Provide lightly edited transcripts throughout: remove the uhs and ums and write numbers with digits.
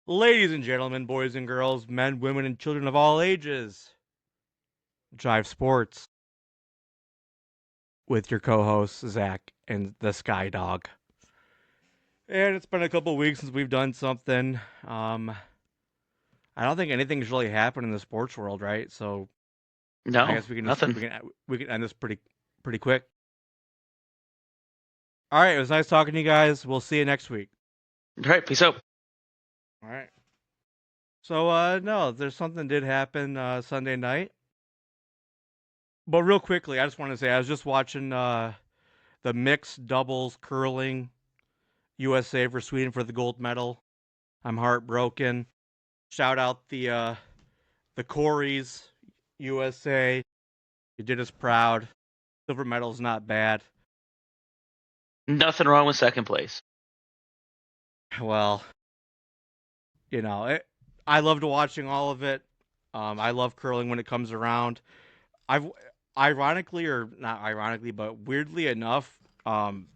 Ladies and gentlemen, boys and girls, men, women, and children of all ages, Jive Sports with your co-hosts Zach and the Sky Dog. And it's been a couple weeks since we've done something. I don't think anything's really happened in the sports world, right? So I No, guess we can just nothing. we can end this pretty quick. All right, it was nice talking to you guys. We'll see you next week. All right, peace out. All right. So no, there's something did happen Sunday night. But real quickly, I just want to say I was just watching the mixed doubles curling USA for Sweden for the gold medal. I'm heartbroken. Shout out the Coreys, USA. You did us proud. Silver medal's not bad. Nothing wrong with second place. Well, I loved watching all of it. I love curling when it comes around. I've ironically or not ironically, but weirdly enough, like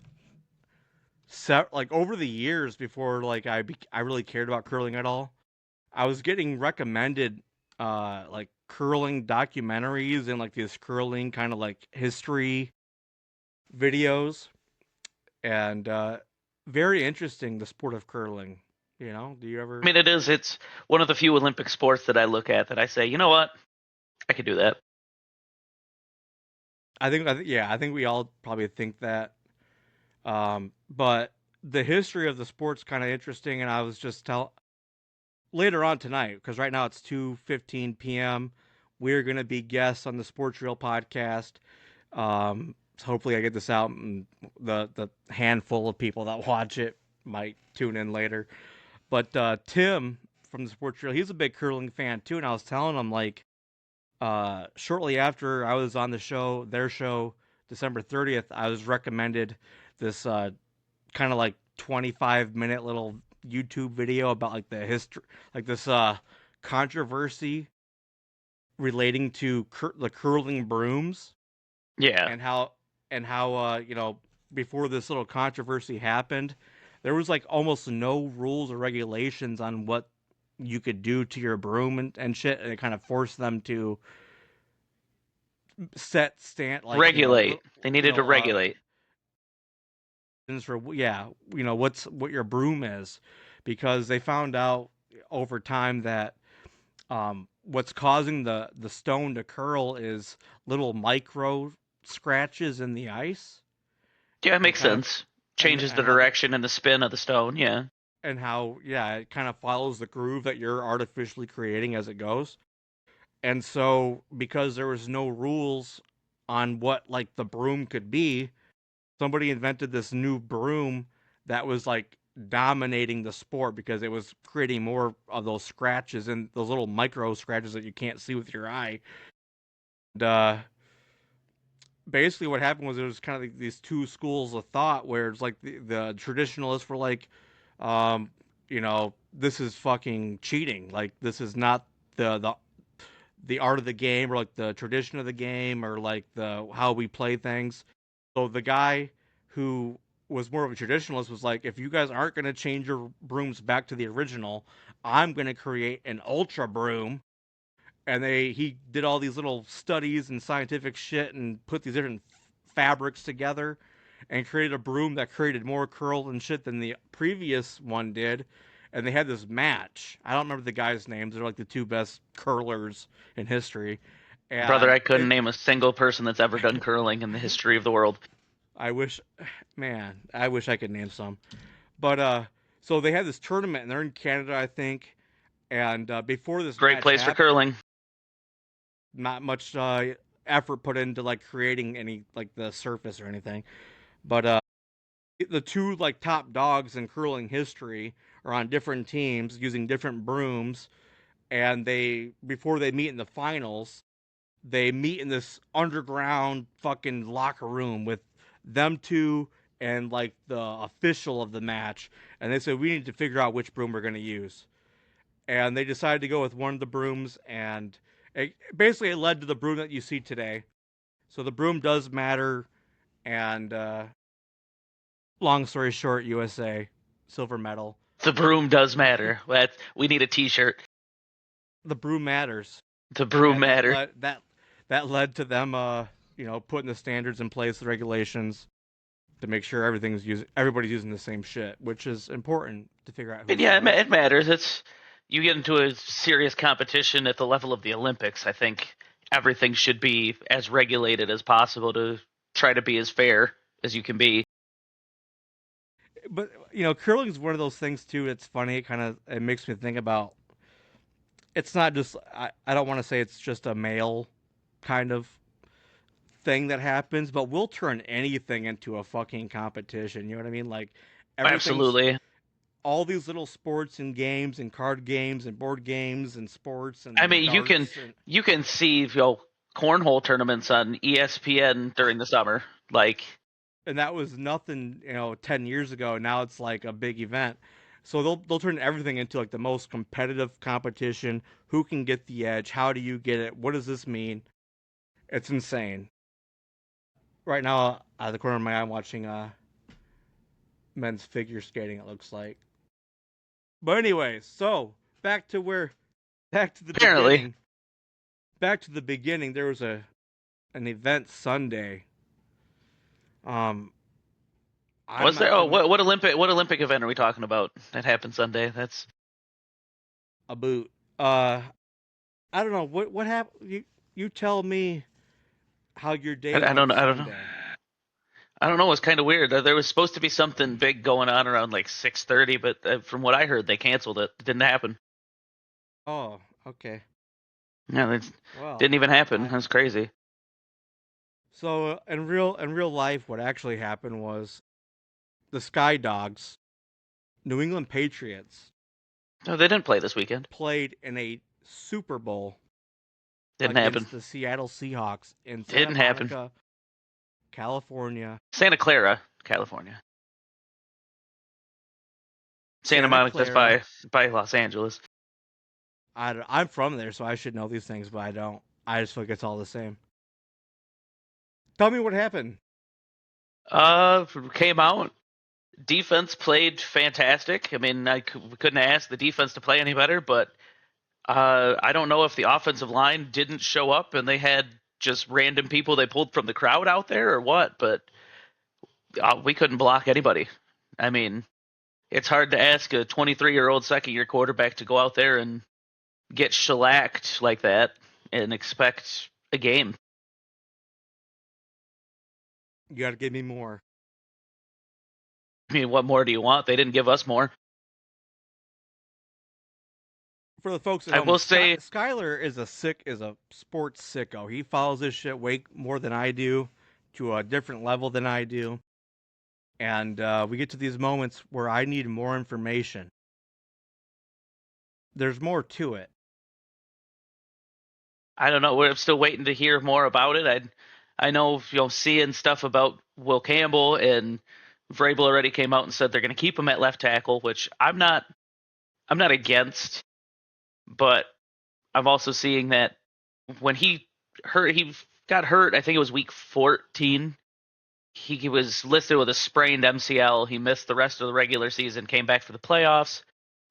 over the years before I really cared about curling at all, I was getting recommended like curling documentaries and like these curling kind of like history videos and very interesting, the sport of curling. Do you I ever mean, it's one of the few Olympic sports that I look at that I say, you know what? I could do that. I think we all probably think that. But the history of the sport's kind of interesting, and I was just tell later on tonight because right now it's 2:15 p.m. We're gonna be guests on the Sports Reel podcast. So hopefully I get this out, and the handful of people that watch it might tune in later. But Tim from the Sports Reel, he's a big curling fan too, and I was telling him like shortly after I was on their show, December 30th, I was recommended this kind of like 25-minute little YouTube video about like the history, like this controversy relating to the curling brooms Yeah. and how before this little controversy happened, there was like almost no rules or regulations on what you could do to your broom and shit, and it kind of forced them to set stand like Regulate. They needed to regulate. for what your broom is, because they found out over time that what's causing the stone to curl is little micro scratches in the ice, Yeah, it and makes kind of sense. Changes the and how direction and the spin of the stone. Yeah. it kind of follows the groove that you're artificially creating as it goes. And so because there was no rules on what like the broom could be, somebody invented this new broom that was like dominating the sport because it was creating more of those scratches and those little micro scratches that you can't see with your eye. And basically, what happened was there was kind of like these two schools of thought where it's like the traditionalists were like, um, this is fucking cheating. Like this is not the art of the game or like the tradition of the game or like the how we play things. So the guy who was more of a traditionalist was like, if you guys aren't going to change your brooms back to the original, I'm going to create an ultra broom. And he did all these little studies and scientific shit and put these different fabrics together and created a broom that created more curl and shit than the previous one did. And they had this match. I don't remember the guys' names. They're like the two best curlers in history. Brother, And I couldn't name a single person that's ever done curling in the history of the world. I wish, man, I wish I could name some. But so they had this tournament, and they're in Canada, I think. And before this Great match place for happened, curling. not much effort put into like creating any like the surface or anything. But the two like top dogs in curling history are on different teams using different brooms, and they before they meet in the finals, they meet in this underground fucking locker room with them two and like the official of the match, and they said we need to figure out which broom we're going to use, and they decided to go with one of the brooms, and it led to the broom that you see today. So the broom does matter, and long story short, USA silver medal. The broom does matter. We need a T-shirt. The brew matters, The broom and matter. that led to them, putting the standards in place, the regulations to make sure everybody's using the same shit, which is important to figure out And who's yeah, safe. it matters. It's you get into a serious competition at the level of the Olympics. I think everything should be as regulated as possible to try to be as fair as you can be. But curling is one of those things too. It's funny. It makes me think about. It's not just. I don't want to say it's just a male kind of thing that happens, but we'll turn anything into a fucking competition. You know what I mean? Like everything's Absolutely. all these little sports and games and card games and board games and sports I and mean, darts and you can see cornhole tournaments on ESPN during the summer. Like, that was nothing, 10 years ago. Now it's like a big event. So they'll turn everything into like the most competitive competition. Who can get the edge? How do you get it? What does this mean? It's insane. Right now, out of the corner of my eye, I'm watching men's figure skating. It looks like. But anyways, so back to where, back to the apparently, beginning. Back to the beginning. There was an event Sunday. Um, I'm was there? not Oh, gonna what Olympic event are we talking about that happened Sunday? That's a boot. I don't know what happened. You tell me how your day I don't went know. I don't know. Sunday. I don't know. It was kind of weird. There was supposed to be something big going on around like 6:30, but from what I heard, they canceled it. It didn't happen. Oh, okay. Yeah, it Well, didn't even happen. I That's crazy. so in real life, what actually happened was the Sky Dogs, New England Patriots, No, they didn't play this weekend. played in a Super Bowl Didn't happen. against the Seattle Seahawks in Santa Didn't happen. Monica, California. Santa Clara, California. Santa Santa Monica's Clara. by Los Angeles. I'm from there, so I should know these things, but I don't. I just feel like it's all the same. Tell me what happened. Came out. Defense played fantastic. I mean, we couldn't ask the defense to play any better, but I don't know if the offensive line didn't show up and they had just random people they pulled from the crowd out there or what, but we couldn't block anybody. I mean, it's hard to ask a 23-year-old second-year quarterback to go out there and get shellacked like that and expect a game. You got to give me more. I mean, what more do you want? They didn't give us more. For the folks at I home, will say, Skyler is a sports sicko. He follows this shit way more than I do, to a different level than I do. And we get to these moments where I need more information. There's more to it. I don't know. We're still waiting to hear more about it. I know, seeing stuff about Will Campbell and Vrabel already came out and said they're going to keep him at left tackle, which I'm not against, but I'm also seeing that when he got hurt, I think it was week 14. He was listed with a sprained MCL. He missed the rest of the regular season, came back for the playoffs.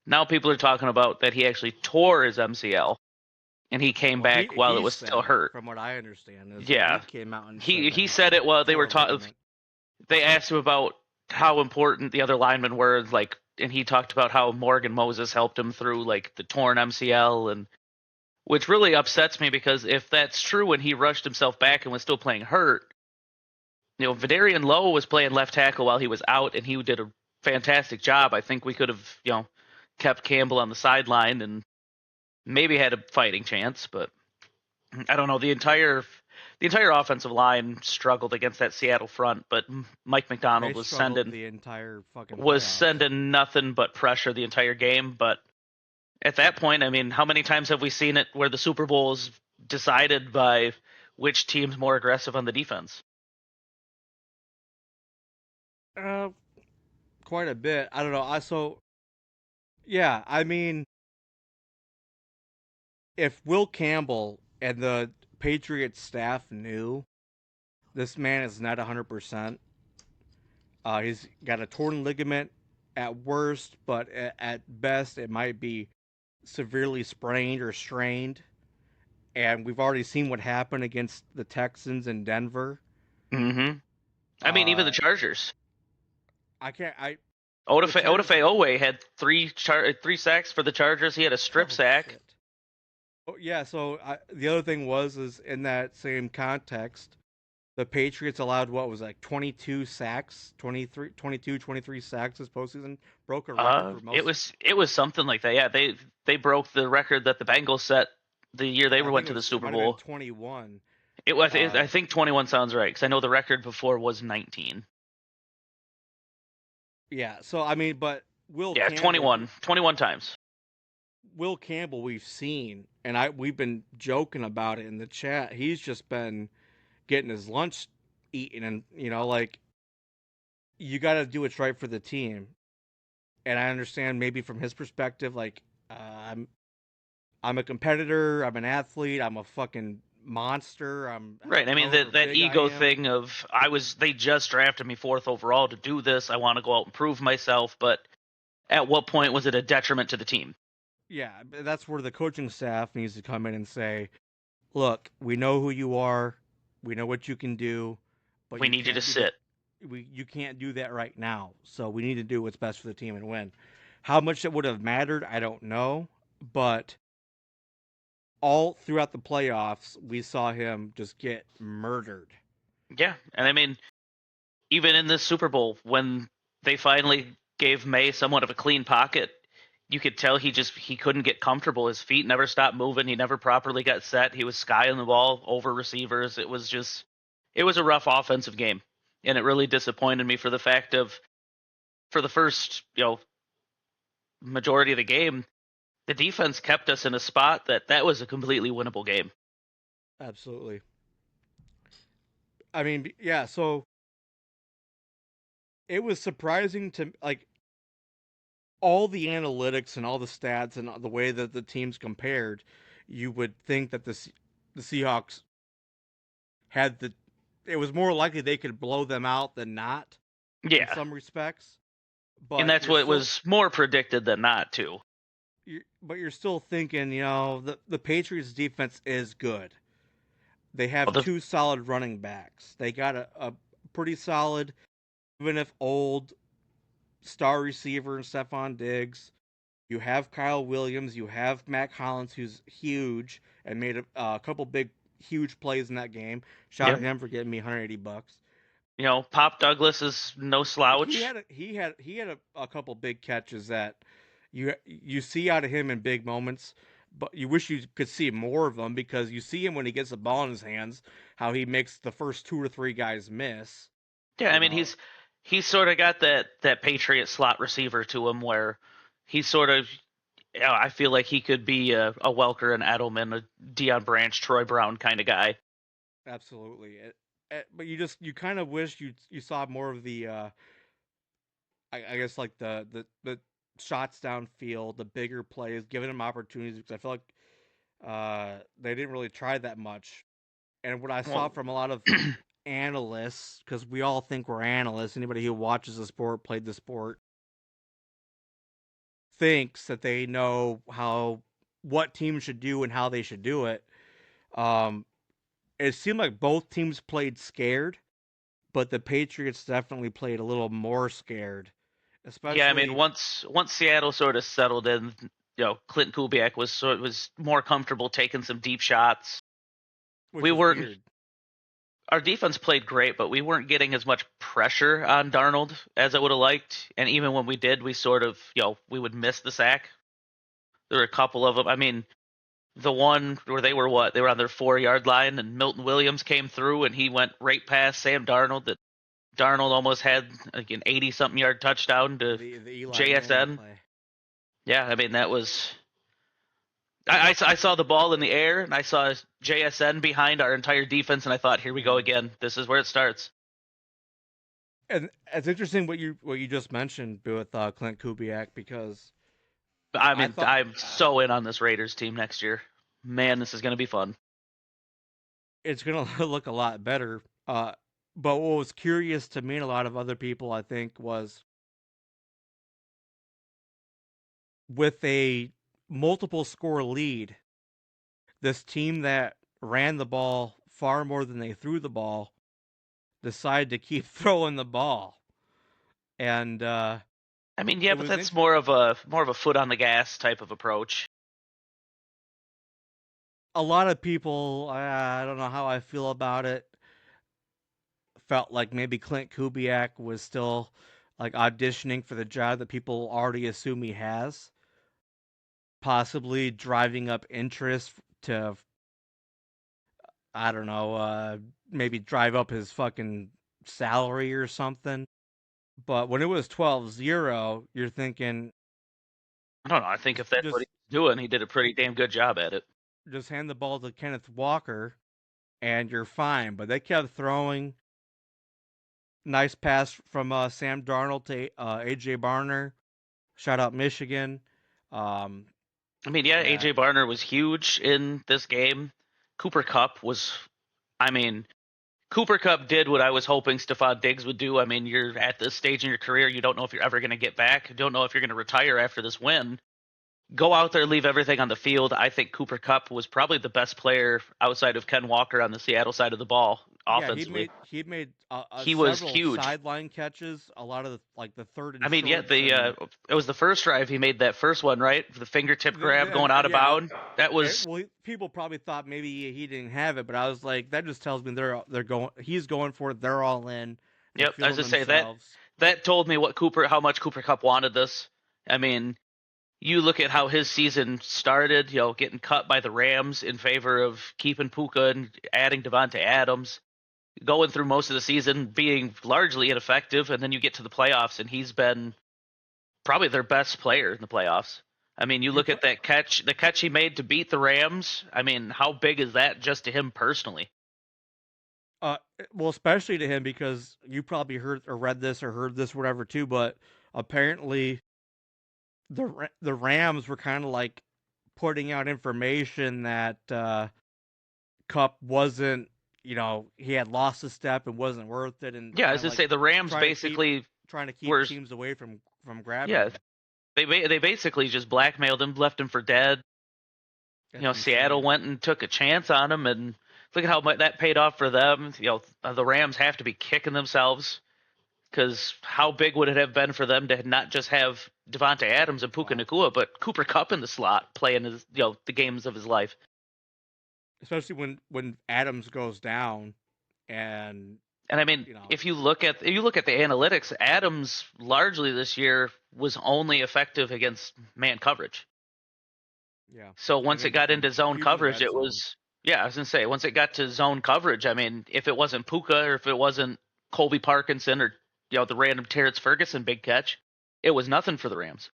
Now people are talking about that he actually tore his MCL and he came Well, back while it he was still said, hurt. from what I understand, is he Yeah, came out and said that he he said it while they tore were a talking. ligament. They asked him about how important the other linemen were, like, and he talked about how Morgan Moses helped him through like the torn MCL, and which really upsets me because if that's true and he rushed himself back and was still playing hurt, Vidarian Lowe was playing left tackle while he was out, and he did a fantastic job. I think we could have, kept Campbell on the sideline and maybe had a fighting chance, but I don't know. The entire offensive line struggled against that Seattle front, but Mike They McDonald struggled the entire fucking was playoffs. sending nothing but pressure the entire game. But at that point, I mean, how many times have we seen it where the Super Bowl is decided by which team's more aggressive on the defense? Uh, Quite a bit. I don't know. Yeah, I mean, if Will Campbell and the Patriots staff knew this man is not 100%, he's got a torn ligament at worst, but at best it might be severely sprained or strained. And we've already seen what happened against the Texans in Denver. Mm-hmm. I mean, even the Uh, Chargers. I can't. I the Odafe Chargers. Owe had three sacks for the Chargers. He had a strip Oh sack. shit. Oh, yeah. So the other thing is in that same context, the Patriots allowed what was like 22 sacks, 23, 22, 23 sacks this postseason, broke a record for It most. was something like that. Yeah, they broke the record that the Bengals set the year they I think went to the it Super might have been Bowl. 21. It was Uh, I think 21 sounds right because I know the record before was 19. yeah. So I mean, but Yeah, 21 times. Will Campbell, we've seen, and we've been joking about it in the chat. He's just been getting his lunch eaten, and like you got to do what's right for the team. And I understand maybe from his perspective, like I'm I'm a competitor, I'm an athlete, I'm a fucking monster. I'm Right. I mean however that big I ego am. thing of they just drafted me fourth overall to do this. I want to go out and prove myself, but at what point was it a detriment to the team? Yeah, that's where the coaching staff needs to come in and say, "Look, we know who you are, we know what you can do, but We you need you to can't do that. sit. You can't do that right now. So we need to do what's best for the team and win." How much it would have mattered, I don't know, but all throughout the playoffs, we saw him just get murdered. Yeah, and I mean even in this Super Bowl when they finally gave May somewhat of a clean pocket, you could tell he couldn't get comfortable. His feet never stopped moving. He never properly got set. He was skying the ball over receivers. It was a rough offensive game, and it really disappointed me for the fact of for the first majority of the game, the defense kept us in a spot that was a completely winnable game. Absolutely. I mean, yeah, so it was surprising to like all the analytics and all the stats and the way that the teams compared, you would think that the Seahawks had the it was more likely they could blow them out than not in Yeah, some respects. and But that's what was more predicted than not too. you're still thinking, the Patriots defense is good. They Well, have two solid running backs. They got a pretty solid, even if old, star receiver in Stephon Diggs. You have Kyle Williams. You have Mac Hollins, who's huge and made a couple big, huge plays in that game. Shout out yeah, to him for getting me $180. Pop Douglas is no He slouch. had a, he had a couple big catches that you see out of him in big moments, but you wish you could see more of them because you see him when he gets the ball in his hands, how he makes the first two or three guys miss. Yeah, I You mean know, he's sort of got that Patriot slot receiver to him where he's sort of I feel like he could be a Welker and Edelman, a Deion Branch, Troy Brown kind of guy. absolutely. But you kind of wish you saw more of the I guess like the shots downfield, the bigger plays, giving him opportunities because I feel like they didn't really try that much. And what I saw Well, from a lot of analysts, because we all think we're analysts, anybody who watches the sport, played the sport, thinks that they know what teams should do and how they should do it. Um, it seemed like both teams played scared, but the Patriots definitely played a little more scared, yeah, I mean especially once Seattle sort of settled in, Clint Kubiak was more comfortable taking some deep shots. which We is weren't weird. Our defense played great, but we weren't getting as much pressure on Darnold as I would have liked. And even when we did, we sort of, we would miss the sack. There were a couple of them. I mean, the one where they were what? They were on their 4 yard line, and Milton Williams came through, and he went right past Sam Darnold. That Darnold almost had like an 80 something yard touchdown Yeah, to the Eli Manning JSN. play. Yeah, I mean that was. I saw the ball in the air, and I saw JSN behind our entire defense, and I thought, here we go Mm. again. This is where it starts. And it's interesting what you just mentioned with Clint Kubiak because I I mean, thought I'm so in on this Raiders team next year. Man, this is going to be fun. it's gonna look a lot better. But what was curious to me and a lot of other people, I think, was with a multiple score lead, this team that ran the ball far more than they threw the ball decided to keep throwing the ball. And I mean, yeah, it but was that's int- more of a foot on the gas type of approach. a lot of people, I don't know how I feel about it, felt like maybe Clint Kubiak was still like auditioning for the job that people already assume he has, possibly driving up interest to, I don't know, maybe drive up his fucking salary or something. But when it was 12-0, you're thinking I don't know. I think if that's what just he's doing, he did a pretty damn good job at it. just hand the ball to Kenneth Walker and you're fine. But they kept throwing. Nice pass from Sam Darnold to AJ Barner. Shout out Michigan. Um, I mean, yeah, yeah, AJ Barner was huge in this game. Cooper Cup was, I mean, Cooper Cup did what I was hoping Stephon Diggs would do. I mean, you're at this stage in your career, you don't know if you're ever going to get back. You don't know if you're going to retire after this win. Go out there, leave everything on the field. I think Cooper Cup was probably the best player outside of Ken Walker on the Seattle side of the ball yeah. offensively. He made He was several huge. sideline catches. A lot of the third I and mean, yeah, shorts and it was the first drive he made that first one, right? The fingertip grab going out of yeah. bound. That was Well, people probably thought maybe he didn't have it, but I was like, that just tells me they're going. He's going for it. They're all in. They're yep. I was feeling just say that themselves. that told me how much Cooper Cup wanted this. I mean, you look at how his season started, getting cut by the Rams in favor of keeping Puka and adding Devontae Adams, going through most of the season being largely ineffective, and then you get to the playoffs and he's been probably their best player in the playoffs. I mean, you You look at that catch, the catch he made to beat the Rams. I mean, how big is that just to him personally? Uh, well, especially to him because you probably heard or read this or heard this, whatever, too. But apparently, the Rams were kind of like putting out information that Cup wasn't, he had lost a step and wasn't worth it, and Yeah, kind as of I like say, the Rams trying to keep basically trying to keep were, teams away from grabbing yeah, him. they basically just blackmailed him, left him for dead. That's Seattle insane. went and took a chance on him, and look at how much that paid off for them. The Rams have to be kicking themselves because how big would it have been for them to not just have Devontae Adams and Puka Wow. Nacua, but Cooper Cup in the slot playing the games of his life. Especially when Adams goes down, and And I mean, you know, if you look at the analytics, Adams largely this year was only effective against man coverage. yeah, So and once it then got into zone huge in the coverage, red it zone. was, yeah, I was gonna say once it got to zone coverage, I mean, if it wasn't Puka or if it wasn't Colby Parkinson or the random Terrence Ferguson big catch, it was nothing for the Rams.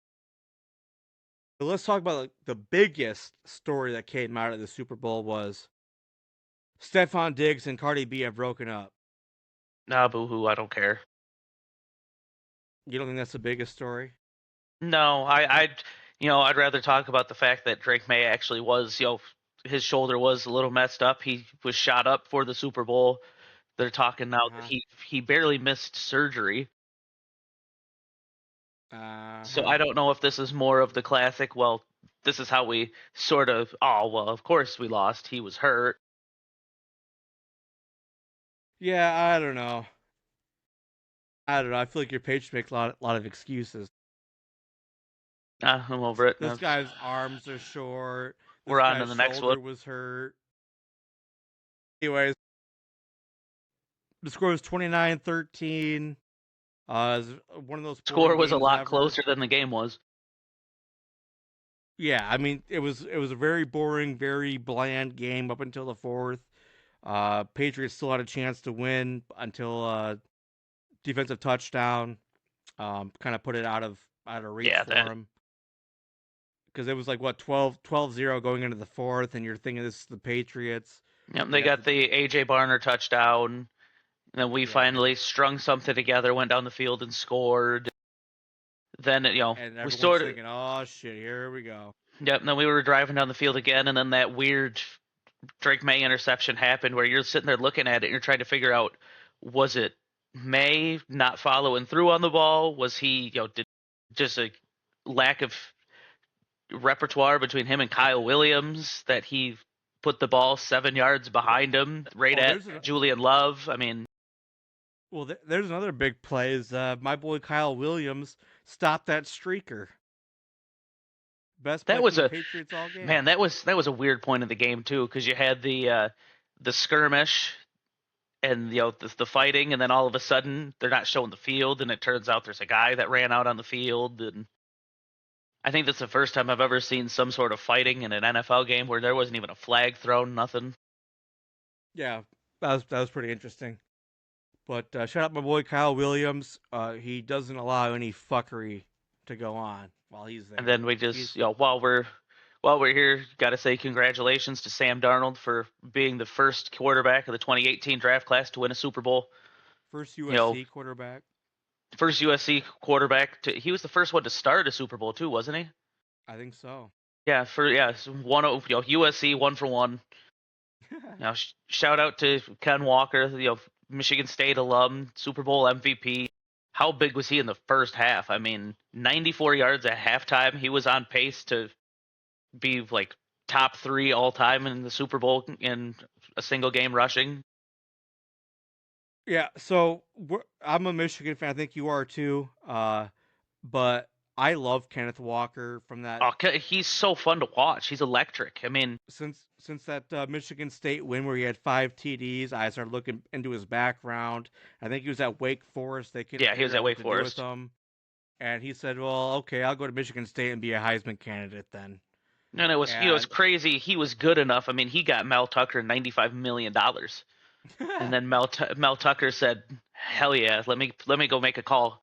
But let's talk about like, the biggest story that came out of the Super Bowl was Stephon Diggs and Cardi B have broken up. Nah, boohoo, I don't care. You don't think that's the biggest story? No, I'd rather talk about the fact that Drake May actually was, his shoulder was a little messed up. He was shot up for the Super Bowl. They're talking now that Uh he barely missed surgery. huh. Uh So huh. I don't know if this is more of the classic, well, this is how we sort of, oh, well, of course we lost. He was hurt. Yeah, I don't know. I don't know. I feel like your Patriots make lot of excuses. I'm over it. This guy's arms are short. We're This on to guy's the next one. shoulder was hurt. Anyways, the score was 29-13. It's one of those Score boring was a games lot ever. closer than the game was. Yeah, I mean it was a very boring, very bland game up until the fourth. Patriots still had a chance to win until defensive touchdown kind of put it out of reach Yeah, for that. them because it was like what 12-0 going into the fourth, and you're thinking this is the Patriots. Yep, They they got got the the AJ Barner touchdown. And then we yeah, finally strung something together, went down the field and scored. Then, and we everyone's sort of, thinking, oh shit, here we go. yep, and then we were driving down the field again, and then that weird Drake May interception happened where you're sitting there looking at it and you're trying to figure out, was it May not following through on the ball? Was he, did just a lack of repertoire between him and Kyle Williams that he put the ball 7 yards behind him, right Oh, at Julian Love. I mean, there's another big play. Is my boy Kyle Williams stopped that streaker? Best play that from was the a Patriots all game. man. That was a weird point of the game too, because you had the skirmish and the fighting, and then all of a sudden they're not showing the field, and it turns out there's a guy that ran out on the field, and I think that's the first time I've ever seen some sort of fighting in an NFL game where there wasn't even a flag thrown, nothing. Yeah, that was pretty interesting. But shout out my boy Kyle Williams. He doesn't allow any fuckery to go on while he's And there. then we He's just, while we're here, got to say congratulations to Sam Darnold for being the first quarterback of the 2018 draft class to win a Super Bowl. first You know, USC quarterback. first USC quarterback to. He was the first one to start a Super Bowl too, wasn't he? I think so. One. USC 1 for 1. Shout out to Ken Walker, Michigan State alum, Super Bowl MVP. How big was he in the first half? I mean, 94 yards at halftime. He was on pace to be like top 3 all time in the Super Bowl in a single game rushing. Yeah, so I'm a Michigan fan. I think you are too. But I love Kenneth Walker from that Oh, he's so fun to watch. He's electric. I mean, since that Michigan State win where he had 5 TDs. I started looking into his background. I think he was at Wake Forest. They couldn't yeah, he was figure at out what Wake to do with Forest. him, and he said, "Well, okay, I'll go to Michigan State and be a Heisman candidate then." And it was And crazy. He was good enough. I mean, he got Mel Tucker $95 million, and then Mel Tucker said, "Hell yeah, let me go make a call."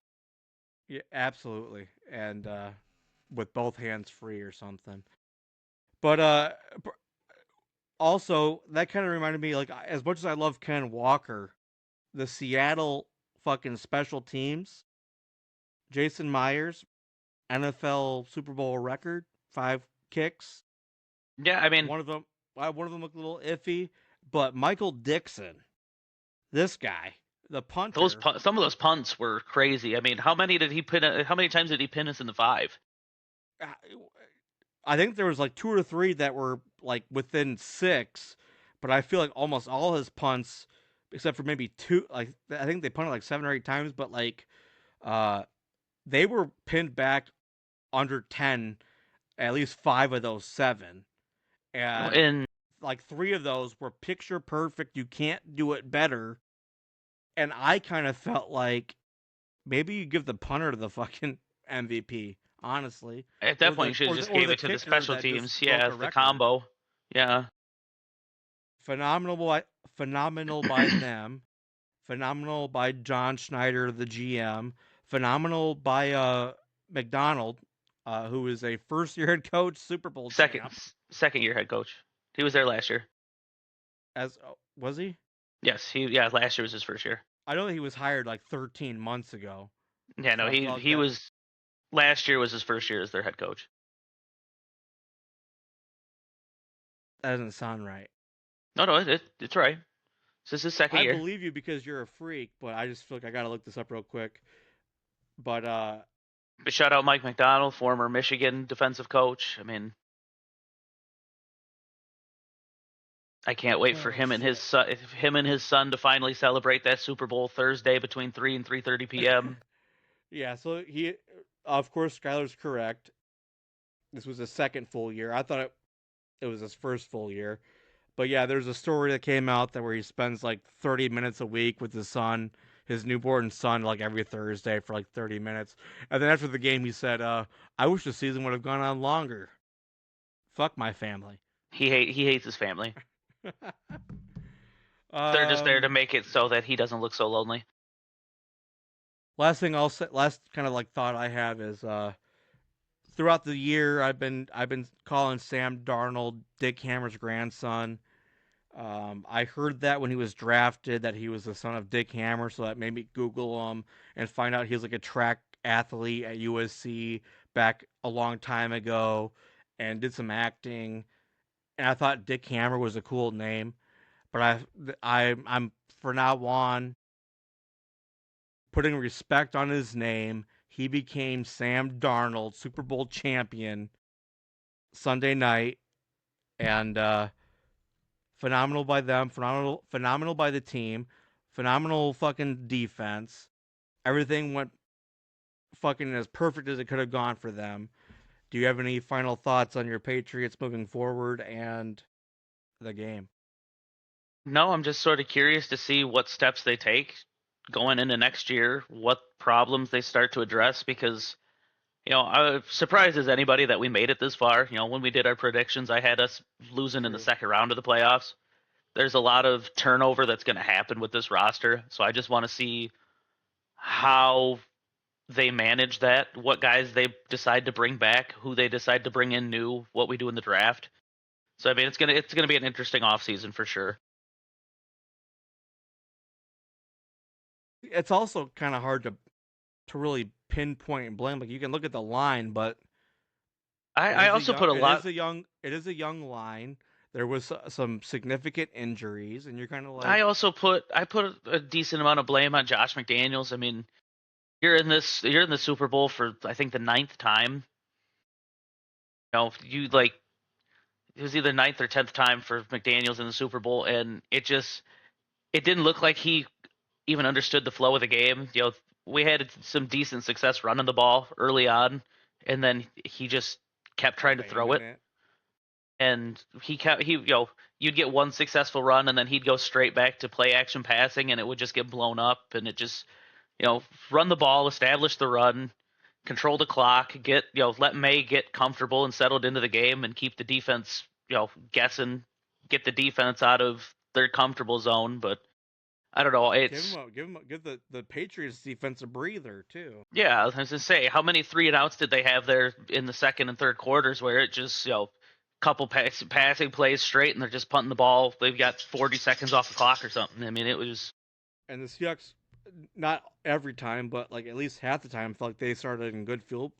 yeah, absolutely, and with both hands free or something. But also that kind of reminded me, like, as much as I love Ken Walker, the Seattle fucking special teams, Jason Myers, NFL Super Bowl record, 5 kicks. Yeah, I mean, One of them looked a little iffy, but Michael Dixon, this guy, the those punter, some of those punts were crazy. I mean, how many did he pin? How many times did he pin us in the 5? uh, I think there was like 2 or 3 that were like within 6, but I feel like almost all his punts, except for maybe 2, like I think they punted like 7 or 8 times, but like uh, they were pinned back under 10, at least 5 of those 7, and And like 3 of those were picture perfect. You can't do it better. And I kind of felt like maybe you give the punter the fucking MVP, honestly, at that or point, you the should have or the just or gave the it to the kicker special that just teams. broke Yeah, a the record. combo. Yeah. Phenomenal, phenomenal by them. Phenomenal by John Schneider, the GM. Phenomenal by McDonald, who is a first-year head coach, Super Bowl Second champ. second year head coach. He was there last year. As was he? Yes, last year was his first year. I know that he was hired like 13 months ago, Yeah, so no, I he feel like he that was last year was his first year as their head coach. doesn't sound right. No, no, it's right. This is his second I year. believe you because you're a freak, but I just feel like I gotta look this up real quick. But But shout out Mike McDonald, former Michigan defensive coach. I mean, I can't wait for oh him and shit. his son to finally celebrate that Super Bowl Thursday between 3 and 3:30 p.m. Yeah, so of course, Skylar's correct. This was his second full year. I thought it was his first full year. But yeah, there's a story that came out that where he spends like 30 minutes a week with his son, his newborn son, like every Thursday for like 30 minutes. And then after the game, he said, I wish the season would have gone on longer. Fuck my family. He hates his family. They're just there to um, make it so that he doesn't look so lonely. last thing I'll say, last kind of like thought I have is, throughout the year, I've been calling Sam Darnold Dick Hammer's grandson. I heard that when he was drafted that he was the son of Dick Hammer, so that made me Google him and find out he was like a track athlete at USC back a long time ago, and did some acting. And I thought Dick Hammer was a cool name, but I'm for now on putting respect on his name. He became Sam Darnold, Super Bowl champion, Sunday night, and phenomenal by them, phenomenal by the team, phenomenal fucking defense. Everything went fucking as perfect as it could have gone for them. Do you have any final thoughts on your Patriots moving forward and the game? No, I'm just sort of curious to see what steps they take going into next year, what problems they start to address because I'm surprised as anybody that we made it this far. When we did our predictions, I had us losing in the True. second round of the playoffs. There's a lot of turnover that's going to happen with this roster, so I just want to see how they manage that, what guys they decide to bring back, who they decide to bring in new, what we do in the draft. So I mean, it's gonna be an interesting offseason for sure. It's also kind of hard to really pinpoint and blame. Like you can look at the line, but I also put a lot. it is a young line. There was some significant injuries, and you're kind of I like, also put a decent amount of blame on Josh McDaniels. I mean, you're in the Super Bowl for I think the ninth time. You like it was either ninth or 10th time for McDaniels in the Super Bowl, and it didn't look like he even understood the flow of the game. We had some decent success running the ball early on, and then he just kept trying to throw abandon it. it. And you'd get one successful run, and then he'd go straight back to play action passing, and it would just get blown up. And it just run the ball, establish the run, control the clock, let May get comfortable and settled into the game, and keep the defense guessing, get the defense out of their comfortable zone. But I don't know. Give the Patriots defense a breather too. Yeah, I was gonna say, how many three and outs did they have there in the second and third quarters where it just, couple passing plays straight and they're just punting the ball. They've got 40 seconds off the clock or something. I mean, it was. And the Seahawks, not every time, but like at least half the time, felt like they started in good field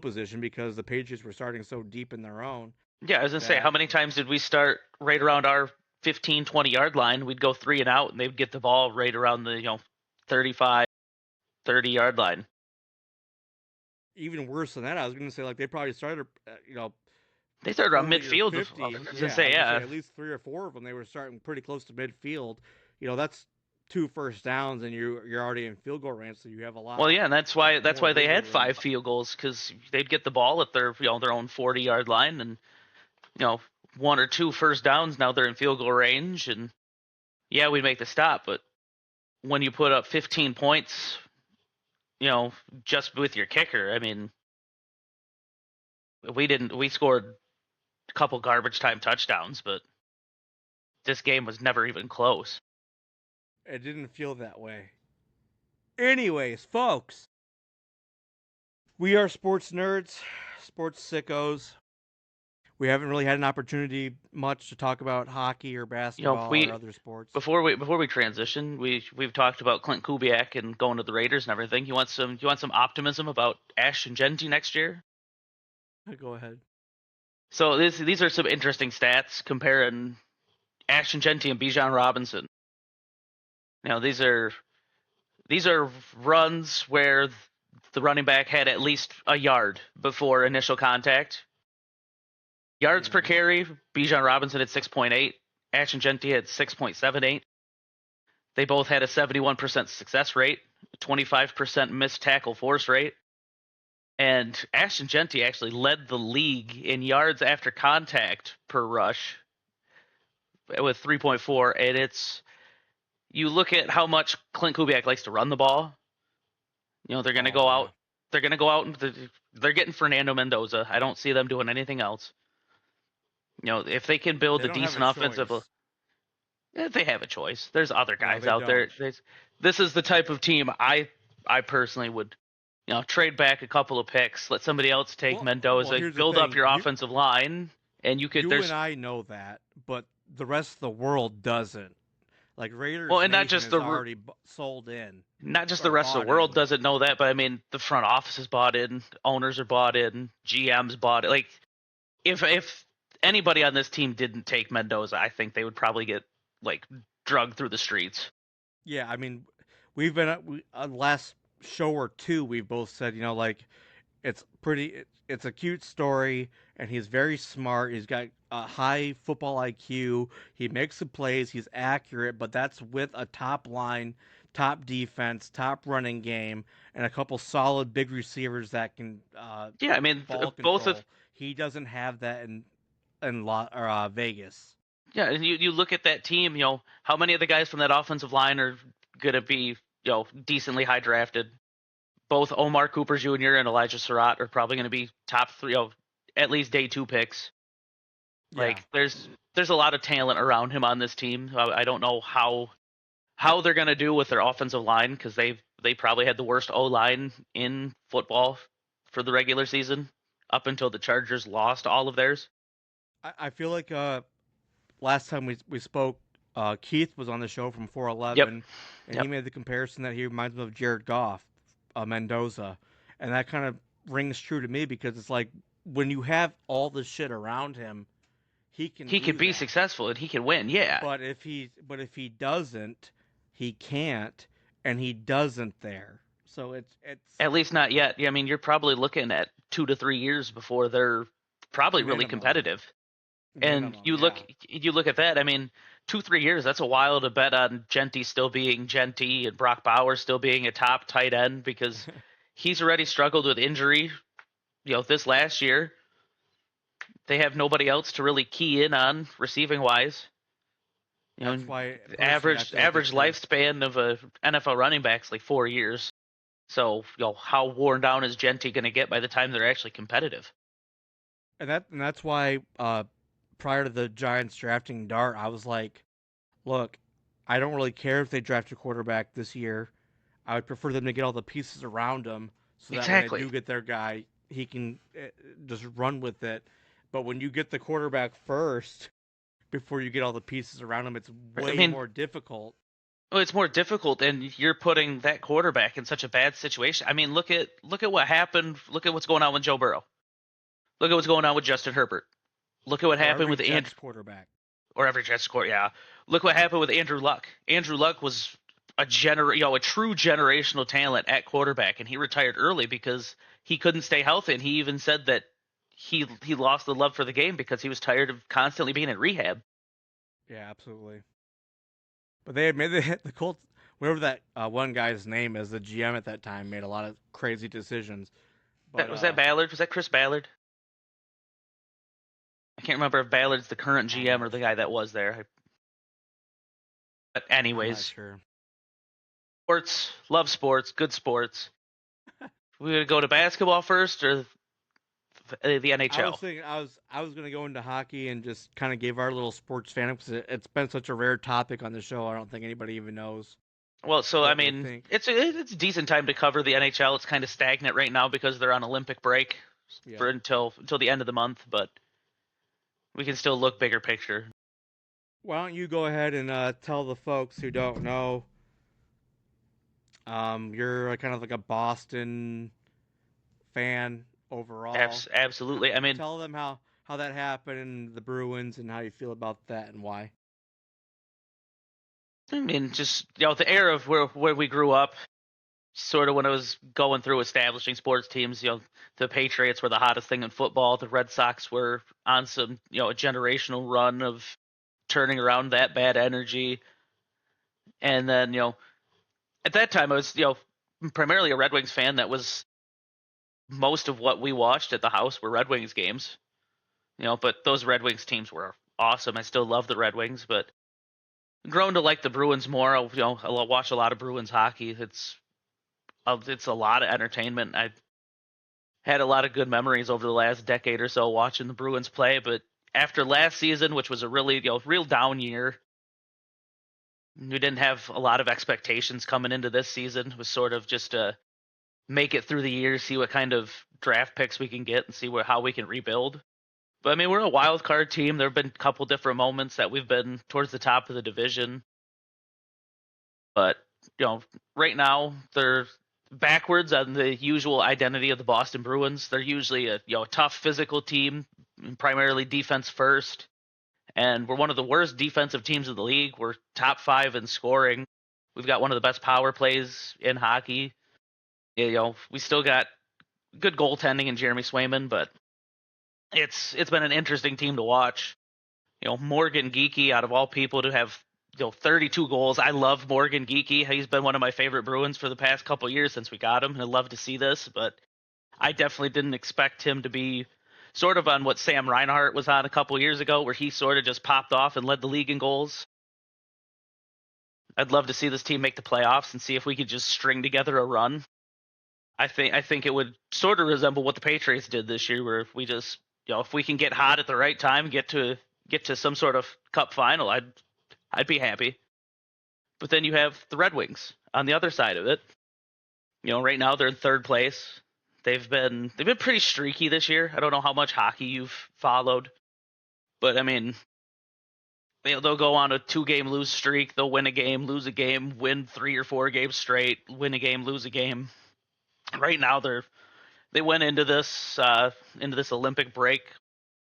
position because the Patriots were starting so deep in their own Yeah, I was gonna say, how that many times did we start right around our 15, 20 yard line? We'd go three and out and they'd get the ball right around the, 35, 30 yard line. even worse than that, I was going to say like they probably started, They started around 40 or midfield. I 50. was gonna Yeah, I say, was going to say yeah. at least 3 or 4 of them they were starting pretty close to midfield. That's two first downs and you're already in field goal range, so you have a Well, lot yeah, and that's more why they wiggle had room. five field goals because they'd get the ball at their own 40 yard line and you know, one or two first downs, now they're in field goal range. And yeah, we make the stop. But when you put up 15 points, just with your kicker, I mean, we scored a couple garbage time touchdowns, but this game was never even close. It didn't feel that way. Anyways, folks, we are sports nerds, sports sickos. We haven't really had an opportunity much to talk about hockey or basketball or We other sports. before we transition, we've talked about Clint Kubiak and going to the Raiders and everything. You want some optimism about Ashton Genty next year? Go ahead. So these are some interesting stats comparing Ashton Genty and Bijan Robinson. These are runs where the running back had at least a yard before initial contact. Yards per Mm-hmm. carry, Bijan Robinson had 6.8, Ashton Genty had 6.78. They both had a 71% success rate, 25% missed tackle force rate, and Ashton Genty actually led the league in yards after contact per rush with 3.4. And you look at how much Clint Kubiak likes to run the ball. They're going to Oh go yeah. out. They're going to go out and they're getting Fernando Mendoza. I don't see them doing anything else. If they can build They a don't have a decent offensive, choice. they have a choice. There's other No, guys they out there. don't. This is the type of team I personally would, trade back a couple of picks, let somebody else take Well, Mendoza, here's the build up thing. your You offensive line, and you could. you and There's I know that, but the rest of the world doesn't. Like well, Raiders and not Nation just is the already sold in not just the or rest of bought the world in. doesn't know that, but I mean the front office is bought in, owners are bought in, GMs bought it. Like if anybody on this team didn't take Mendoza, I think they would probably get like drugged through the streets. Yeah, I mean, we've been last show or two. We've both said, like It's a cute story, and he's very smart. He's got a high football IQ. He makes the plays. He's accurate, but that's with a top line, top defense, top running game, and a couple solid big receivers that can Yeah, I mean, ball both of control. He doesn't have that in Vegas. yeah, and you look at that team, how many of the guys from that offensive line are gonna be, decently high drafted? Both Omar Cooper Jr. and Elijah Surratt are probably gonna be top three, at least day two picks. Yeah, Like there's a lot of talent around him on this team. I don't know how they're gonna do with their offensive line because they probably had the worst O line in football for the regular season up until the Chargers lost all of theirs. I feel like last time we spoke, Keith was on the show from Yep, 411, and he yep. made the comparison that he reminds him of Jared Goff, Mendoza, and that kind of rings true to me because it's like when you have all the shit around him, he can He can do be that. successful and he can win. Yeah, But if he doesn't, he can't, and he doesn't there. So it's at least not yet. Yeah, I mean, you're probably looking at 2 to 3 years before they're probably really minimum, competitive. And minimum, you look yeah. you look at that. I mean, 2 3 years. That's a while to bet on Genty still being Genty and Brock Bauer still being a top tight end because he's already struggled with injury. This last year they have nobody else to really key in on receiving wise. You That's know, why the personally I average feel like average it's gonna. lifespan of a NFL running back's like 4 years. So how worn down is Genty going to get by the time they're actually competitive? And that's why prior to the Giants drafting Dart, I was like, look, I don't really care if they draft a quarterback this year. I would prefer them to get all the pieces around him so that when they Exactly. do get their guy, he can just run with it. But when you get the quarterback first before you get all the pieces around him, it's I way mean, more difficult. well, it's more difficult, and you're putting that quarterback in such a bad situation. I mean, look at what happened. Look at what's going on with Joe Burrow. Look at what's going on with Justin Herbert. Look at what Or happened every with Andrew Jets quarterback. or every Jets score. Yeah. Look what happened with Andrew Luck. Andrew Luck was a true generational talent at quarterback, and he retired early because he couldn't stay healthy. And he even said that he lost the love for the game because he was tired of constantly being in rehab. Yeah, absolutely. But they had made the Colts, whatever that one guy's name is, the GM at that time, made a lot of crazy decisions. That But was that Ballard. Was that Chris Ballard? I can't remember if Ballard's the current I'm GM or not the guy that was there. But I'm not anyways, sure. sports, love sports, good sports. We gonna go to basketball first or the I was NHL? thinking I was gonna go into hockey and just kind of give our little sports fan because it's been such a rare topic on the show. I don't think anybody even knows Well, so I what we mean, think. it's a decent time to cover the NHL. It's kind of stagnant right now because they're on Olympic break Yeah. for until the end of the month, but we can still look bigger picture. Why don't you go ahead and tell the folks who don't know? You're kind of like a Boston fan overall. Absolutely. I mean, Tell them how that happened and the Bruins and how you feel about that and why. just the era of where we grew up, sort of when I was going through establishing sports teams. The Patriots were the hottest thing in football. The Red Sox were on some a generational run of turning around that bad energy, and then at that time I was primarily a Red Wings fan. That was most of what we watched at the house were Red Wings games. But those Red Wings teams were awesome. I still love the Red Wings, but grown to like the Bruins more. I watch a lot of Bruins hockey. It's a lot of entertainment. I had a lot of good memories over the last decade or so watching the Bruins play, but after last season, which was a really real down year, we didn't have a lot of expectations coming into this season. It was sort of just to make it through the year, see what kind of draft picks we can get, and see how we can rebuild. But I mean, we're a wild card team. There have been a couple different moments that we've been towards the top of the division, but right now they're backwards on the usual identity of the Boston Bruins. They're usually a tough physical team, primarily defense first, and we're one of the worst defensive teams in the league. We're top five in scoring. We've got one of the best power plays in hockey. We still got good goaltending in Jeremy Swayman, but it's been an interesting team to watch. Morgan Geekie, out of all people, to have 32 goals. I love Morgan Geekie. He's been one of my favorite Bruins for the past couple years since we got him, and I'd love to see this. But I definitely didn't expect him to be sort of on what Sam Reinhart was on a couple years ago, where he sort of just popped off and led the league in goals. I'd love to see this team make the playoffs and see if we could just string together a run. I think it would sort of resemble what the Patriots did this year, where if we just if we can get hot at the right time, get to some sort of cup final, I'd be happy. But then you have the Red Wings on the other side of it. Right now they're in third place. They've been pretty streaky this year. I don't know how much hockey you've followed, but I mean, they'll go on a 2-game lose streak. They'll win a game, lose a game, win 3 or 4 games straight, win a game, lose a game. Right now they went into this Olympic break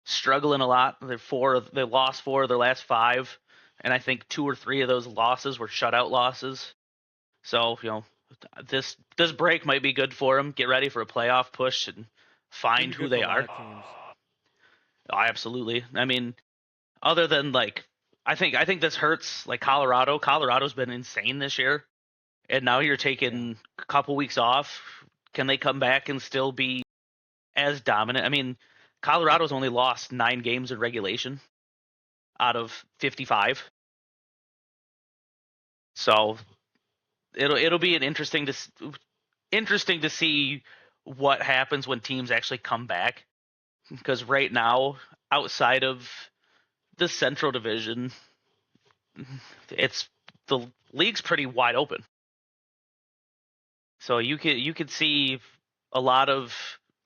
struggling a lot. They lost 4 of their last 5, and I think 2 or 3 of those losses were shutout losses. So this break might be good for them. Get ready for a playoff push and It's gonna find be who good for they a lot are. of teams. Oh, absolutely. I mean, other than like, I think this hurts like Colorado. Colorado's been insane this year, and now you're Yeah, taking a couple weeks off. Can they come back and still be as dominant? I mean, Colorado's only lost 9 games in regulation out of 55. So it'll be an interesting to see what happens when teams actually come back, because right now, outside of the Central Division, it's the league's pretty wide open. So you could see a lot of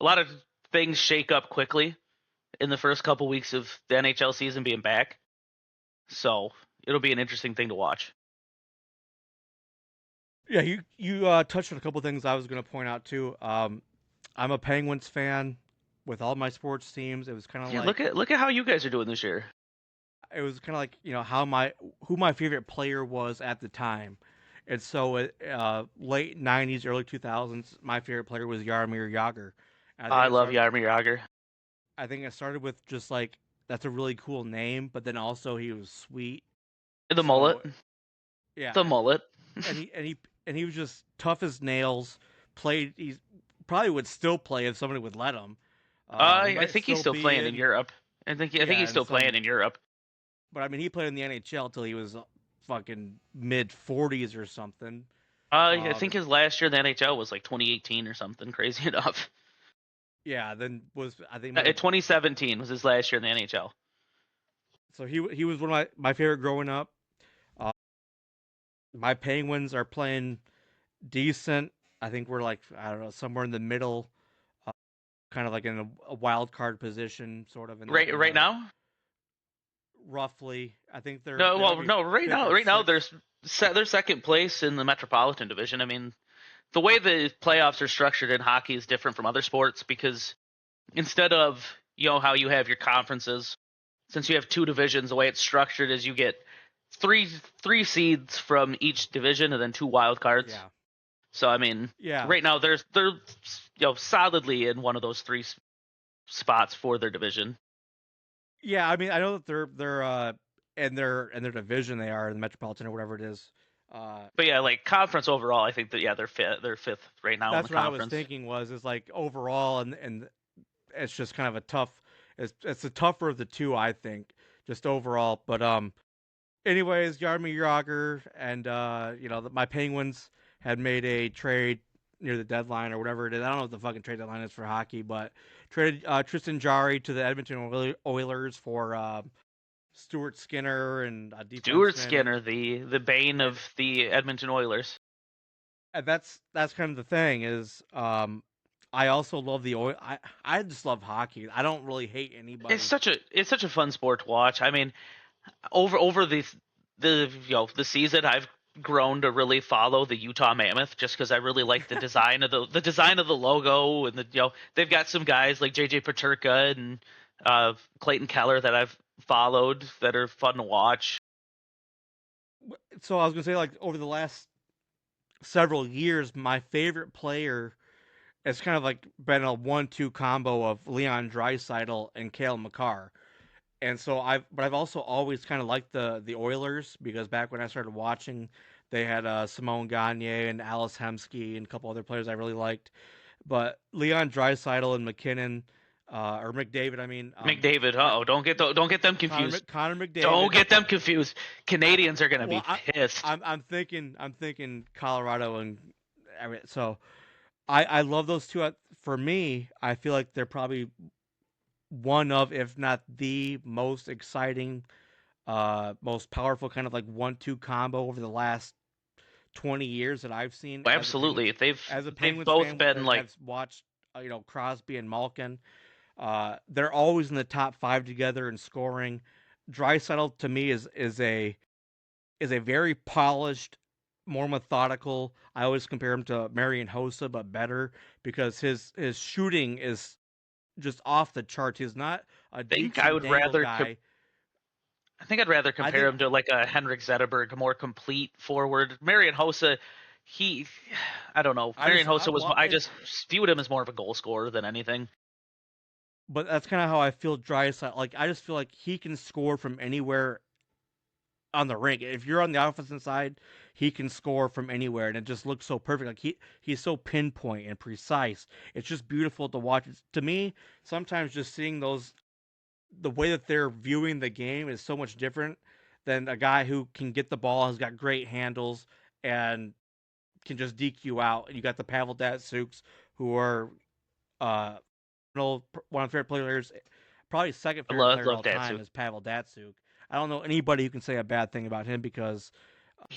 a lot of things shake up quickly in the first couple weeks of the NHL season being back. So it'll be an interesting thing to watch. yeah. You touched on a couple things I was gonna point out too. I'm a Penguins fan with all my sports teams. Yeah, look at how you guys are doing this year. It was kind of like how my who my favorite player was at the time, and so late '90s, early 2000s, my favorite player was Yaromir Jagr. And I love Jaromir Jagr. I think it started with just like that's a really cool name, but then also he was sweet. The mullet, So yeah, the mullet. and he was just tough as nails. He probably would still play if somebody would let him. He I might think he's still still be playing in in, Europe. I think yeah, he's and still playing some, in Europe. but I mean he played in the NHL till he was fucking mid 40s or something. I Um, think his last year in the NHL was like 2018 or something crazy enough. yeah, then was I think might have 2017 was his last year in the NHL. so he was one of my favorite growing up. Uh, my Penguins are playing decent. I think we're like I don't know somewhere in the middle, uh, kind of like in a wild card position, sort of in Right the now, roughly. I think no, they might well, be no, right fifth now, or right now sixth. they're second place in the Metropolitan Division. I mean, the way the playoffs are structured in hockey is different from other sports, because instead of how you have your conferences, since you have 2 divisions, the way it's structured is you get three three seeds from each division and then 2 wild cards. Yeah, So I mean, yeah, right now they're solidly in one of those three spots for their division. yeah. I mean, I know that they're in their division they are in the Metropolitan or whatever it is. Uh, But yeah, like conference overall, I think that yeah they're fifth right now in the that's what I was conference. thinking was is like overall and it's just kind of a tough. It's the tougher of the two, I think, just overall. But anyways, Jaromir Jagr and my Penguins had made a trade near the deadline or whatever it is. I don't know what the fucking trade deadline is for hockey, but traded Tristan Jarry to the Edmonton Oilers for Stuart Skinner and a Stuart defenseman, Skinner, the bane and of the Edmonton Oilers. and that's kind of the thing is I also love the oil. I just love hockey. I don't really hate It's anybody. such a fun sport to watch. I mean, over the season, I've grown to really follow the Utah Mammoth just because I really like the design of the logo, and they've got some guys like JJ Paterka and Clayton Keller that I've followed that are fun to watch. So I was gonna say like over the last several years, my favorite player it's kind of like been a 1-2 combo of Leon Draisaitl and Cale Makar. And so I've also always kind of liked the Oilers because back when I started watching, they had Simone Gagne and Alice Hemsky and a couple other players I really liked. But Leon Draisaitl and McKinnon, or McDavid, I mean, McDavid, Con- don't get them confused. Connor Don't McDavid. get them confused. Canadians are gonna be Well, pissed. I'm thinking Colorado and so I love those two. For me, I feel like they're probably one of, if not the most exciting, most powerful kind of like 1-2 combo over the last 20 years that I've seen Absolutely, As a they've Penguins both fan been that like has watched Crosby and Malkin. They're always in the top five together in scoring. Draisaitl to me is a very polished, more methodical. I always compare him to Marian Hossa, but better because his shooting is just off the charts. He's not a think dinks I and would dangle rather guy. I think I'd rather I compare think him to like a Henrik Zetterberg, a more complete forward. Marian Hossa, he, I don't know. I Marian just Hossa was, well, I just viewed him as more of a goal scorer than anything. but that's kind of how I feel Drysdale. Like I just feel like he can score from anywhere on the rink. If you're on the offensive side, he can score from anywhere, and it just looks so perfect. Like he's so pinpoint and precise. It's just beautiful to watch. To me, sometimes just seeing the way that they're viewing the game is so much different than a guy who can get the ball, has got great handles, and can just DQ out. And you got the Pavel Datsyuks, who are uh one of my favorite players, probably second I favorite player of love all time Datsyuk. is Pavel Datsyuk. I don't know anybody who can say a bad thing about him because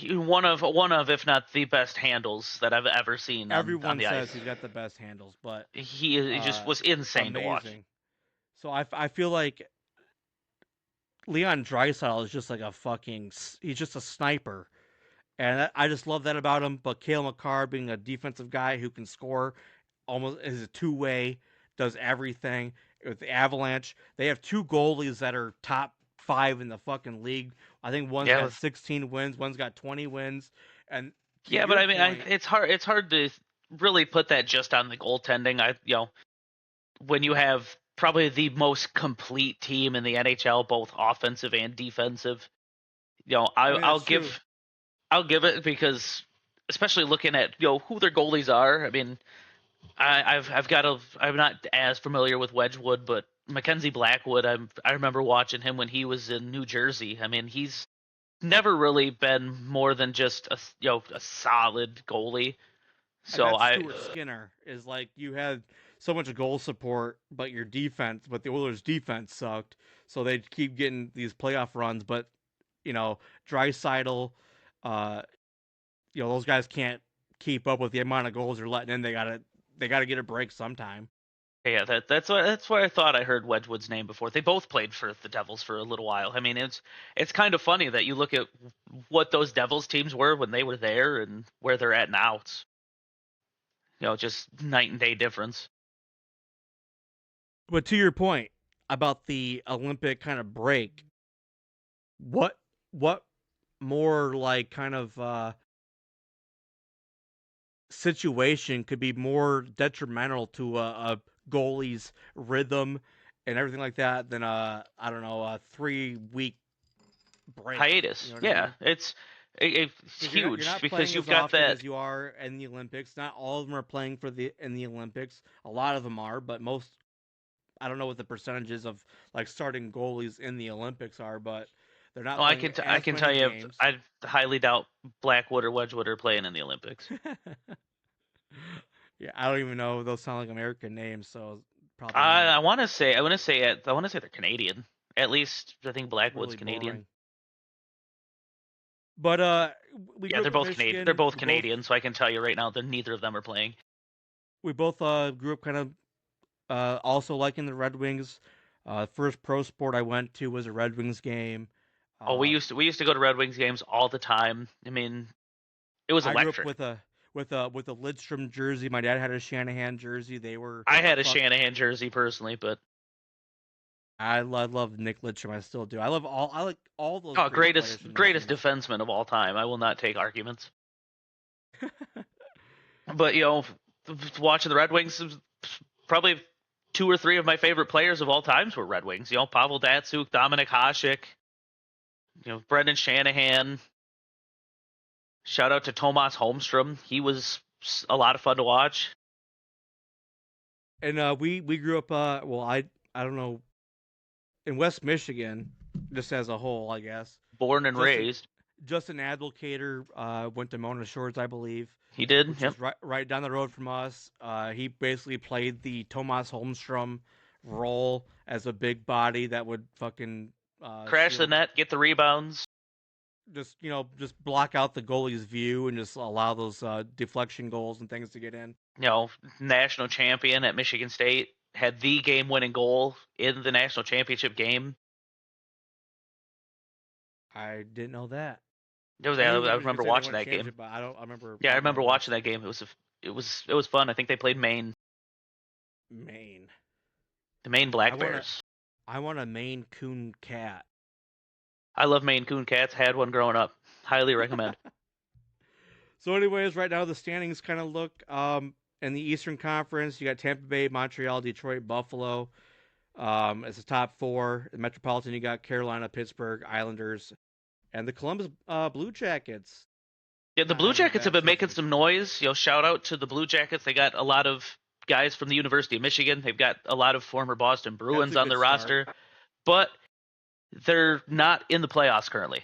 One of, if not the best handles that I've ever seen on everyone the says ice. he's got the best handles, but He just uh, was insane to watch. amazing. So I feel like Leon Draisaitl is just like he's just a sniper. And I just love that about him. But Cale Makar being a defensive guy who can score almost is a two-way, does everything. With the Avalanche, they have two goalies that are top five in the fucking league. I think one's Yeah, got 16 wins, one's got 20 wins. And to yeah, but your I mean, point, it's hard to really put that just on the goaltending. When you have probably the most complete team in the NHL, both offensive and defensive, I mean I'll that's true. give it because especially looking at who their goalies are. I mean, I'm not as familiar with Wedgwood, but Mackenzie Blackwood, I remember watching him when he was in New Jersey. I mean, he's never really been more than just a solid goalie. And So that's I Stuart Skinner is like you had so much goal support, but the Oilers' defense sucked, so they'd keep getting these playoff runs. But Draisaitl, uh, those guys can't keep up with the amount of goals they're letting in. They gotta get a break sometime. yeah, that's why I thought I heard Wedgwood's name before. They both played for the Devils for a little while. I mean, it's kind of funny that you look at what those Devils teams were when they were there and where they're at now. It's just night and day difference. But to your point about the Olympic kind of break, what what more like kind of situation could be more detrimental to a goalie's rhythm and everything like that than I don't know, a 3 week break. You Hiatus, know what I yeah, mean? it's Because you're huge not because playing you've as got often that. as you are in the Olympics. Not all of them are playing in the Olympics. A lot of them are, but most, I don't know what the percentages of like starting goalies in the Olympics are, but they're Oh, not I playing can I as can tell many you, games. I highly doubt Blackwood or Wedgwood are playing in the Olympics. Yeah, I don't even know. Those sound like American names, so probably I not. I want to say I want to say they're Canadian. At least I think Blackwood's Really Canadian. boring. But we Yeah, grew up they're in both Canadian. They're Michigan. both Canadian, so I can tell you right now that neither of them are playing. We both grew up kind of also liking the Red Wings. First pro sport I went to was a Red Wings game. Oh, we Uh, used to we used to go to Red Wings games all the time. I mean, it was I grew up electric. with a Lidstrom jersey. My dad had a Shanahan jersey. They were I had a fuck. Shanahan jersey personally, but I love Nick Lidstrom. I still do. I like all those oh, great players greatest from greatest Michigan. defenseman of all time. I will not take arguments. But watching the Red Wings, probably 2 or 3 of my favorite players of all times were Red Wings. Pavel Datsyuk, Dominik Hasek, Brendan Shanahan. Shout out to Tomas Holmstrom. He was a lot of fun to watch. And we grew up. Well, I don't know, in West Michigan, just as a whole, I guess. Born and Justin raised. Justin Advocator went to Mona Shores, I believe, He did. which Yep. is right down the road from us. He basically played the Tomas Holmstrom role as a big body that would fucking Crash the net, get the rebounds. just block out the goalie's view and just allow those deflection goals and things to get in. National champion at Michigan State, had the game-winning goal in the national championship game. I didn't know that. I remember watching that game. But I remember. Yeah, I remember watching that game. It was fun. I think they played Maine. Maine. The Maine Black Bears. I want a Maine Coon cat. I love Maine Coon cats. Had one growing up. Highly recommend. So, anyways, right now the standings kind of look in the Eastern Conference. You got Tampa Bay, Montreal, Detroit, Buffalo. As the top 4. The Metropolitan, you got Carolina, Pittsburgh, Islanders, and the Columbus Blue Jackets. Yeah, the Blue Jackets have been making some noise. Shout out to the Blue Jackets. They got a lot of guys from the University of Michigan. They've got a lot of former Boston Bruins on their roster, but they're not in the playoffs currently.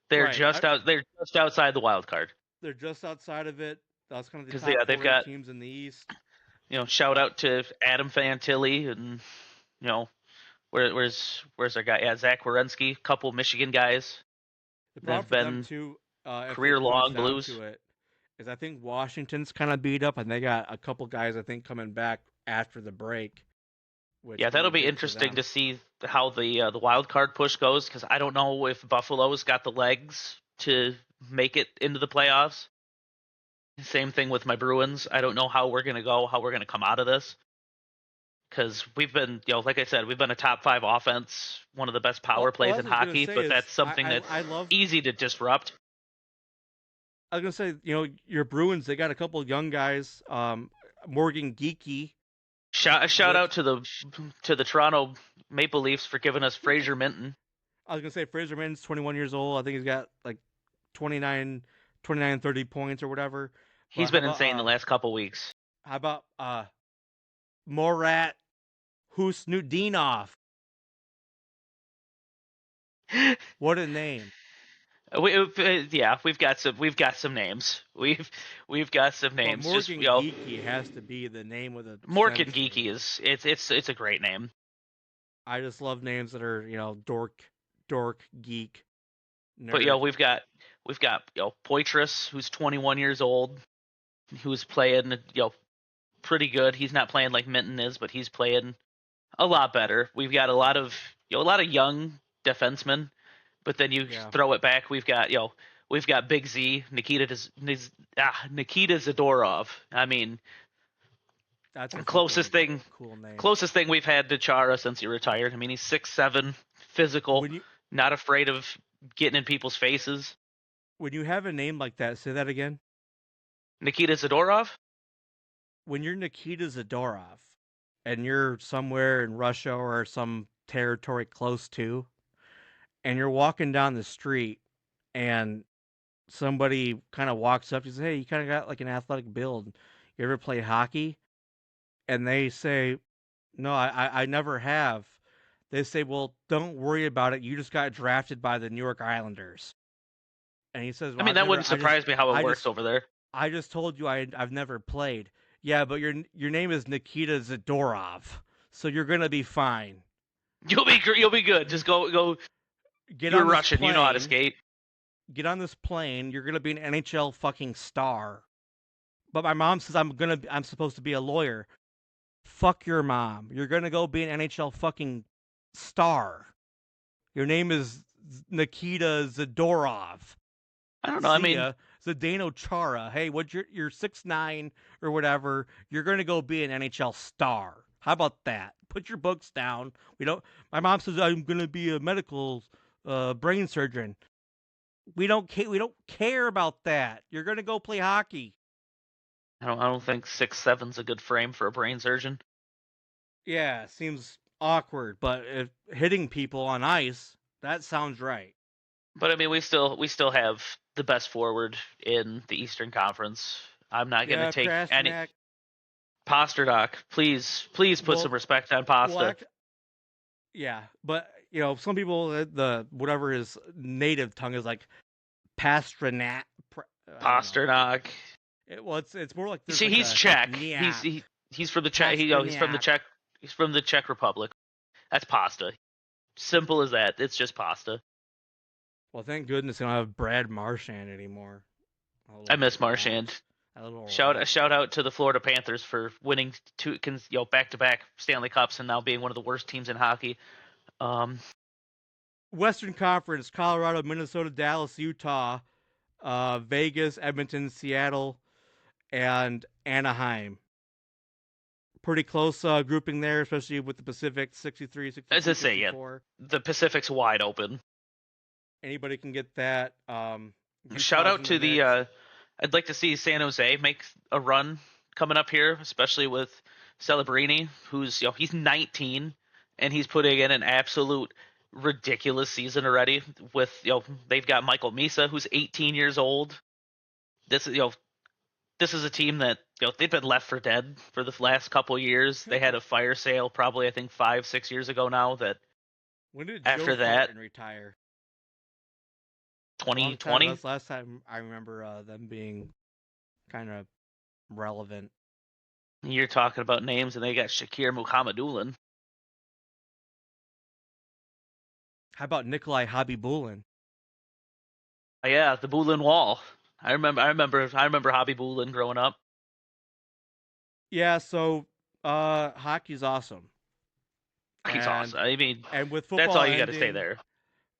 They're just out. They're just outside the wild card. They're just outside of it. That's kind of the top they've got teams in the East. Shout out to Adam Fantilli and where's our guy? Yeah, Zach Werenski, couple Michigan guys. The problem for them too, career-long Blues. Is I think Washington's kind of beat up, and they got a couple guys I think coming back after the break. Yeah, that'll be interesting to see how the wild card push goes, because I don't know if Buffalo's got the legs to make it into the playoffs. Same thing with my Bruins. I don't know how we're going to come out of this. Because we've been, like I said, we've been a top 5 offense, one of the best power plays in hockey, but that's something that's easy to disrupt. I was going to say, your Bruins, they got a couple of young guys, Morgan Geekie. Shout out to the Toronto Maple Leafs for giving us Fraser Minton. I was going to say Fraser Minton's 21 years old. I think he's got like 29, 30 points or whatever. He's been insane the last couple weeks. How about Morat Husnudinov? What a name! We've got some names. We've got some names. Well, Morgan Geekie has to be the name with a Morgan Geekie is it's a great name. I just love names that are dork, geek. Nerd. But we've got Poitras, who's 21 years old, who's playing pretty good. He's not playing like Minton is, but he's playing a lot better. We've got a lot of young defensemen, but then you throw it back. We've got Big Z, Nikita Zadorov. I mean, that's the closest thing. Cool name. Closest thing we've had to Chara since he retired. I mean, he's 6'7", physical, not afraid of getting in people's faces. When you have a name like that, say that again. Nikita Zadorov? When you're Nikita Zadorov and you're somewhere in Russia or some territory close to, and you're walking down the street and somebody kind of walks up, you say, hey, you kind of got like an athletic build. You ever play hockey? And they say, no, I never have. They say, well, don't worry about it. You just got drafted by the New York Islanders. And he says, well, that wouldn't surprise me how it works over there. I just told you I've never played. Yeah, but your name is Nikita Zadorov, so you're gonna be fine. You'll be good. Just go. You're Russian. You know how to skate. Get on this plane. You're gonna be an NHL fucking star. But my mom says I'm supposed to be a lawyer. Fuck your mom. You're gonna go be an NHL fucking star. Your name is Nikita Zadorov. I don't know. I mean, Zdeno Chara. Hey, you're 6'9" or whatever. You're gonna go be an NHL star. How about that? Put your books down. My mom says I'm gonna be a medical brain surgeon. We don't care about that. You're gonna go play hockey. I don't think 6'7's a good frame for a brain surgeon. Yeah, seems awkward, but if hitting people on ice, that sounds right. But I mean, we still have the best forward in the Eastern Conference. I'm not going to Yeah, take any Pasternak. Pasternak. Please put some Well, respect on well, Pasta. yeah, but some people the whatever his native tongue is like Pasternak. I don't know. Pasternak. It's more like You there's see, like he's a Czech. nyap, He's from the Czech. He's from the Pasternak. Czech. He's from the Czech Republic. That's pasta. Simple as that. It's just pasta. Well, thank goodness they don't have Brad Marchand anymore. A I little miss rat. Marchand. A little rat. Shout out to the Florida Panthers for winning back to back Stanley Cups and now being one of the worst teams in hockey. Um, Western Conference: Colorado, Minnesota, Dallas, Utah, Vegas, Edmonton, Seattle, and Anaheim. Pretty close grouping there, especially with the Pacific 63, as I 62, say, yeah, 64. the Pacific's wide open. Anybody can get that. Shout Utah's out in the to the. mix. I'd like to see San Jose make a run coming up here, especially with Celebrini, who's he's 19 and he's putting in an absolute ridiculous season already. With they've got Michael Misa, who's 18 years old. This is this is a team that they've been left for dead for the last couple years. They had a fire sale probably I think 5-6 years ago now. That When did Joe after that Thornton retire? Long time. 2020, That's the last time I remember them being kind of relevant. you're talking about names, and they got Shakir Muhammadulin. How about Nikolai Habibulin? Yeah, the Bulin Wall. I remember Hobby Bulin growing up. Yeah, so hockey's awesome. He's And awesome. I mean, and that's all you got to say there.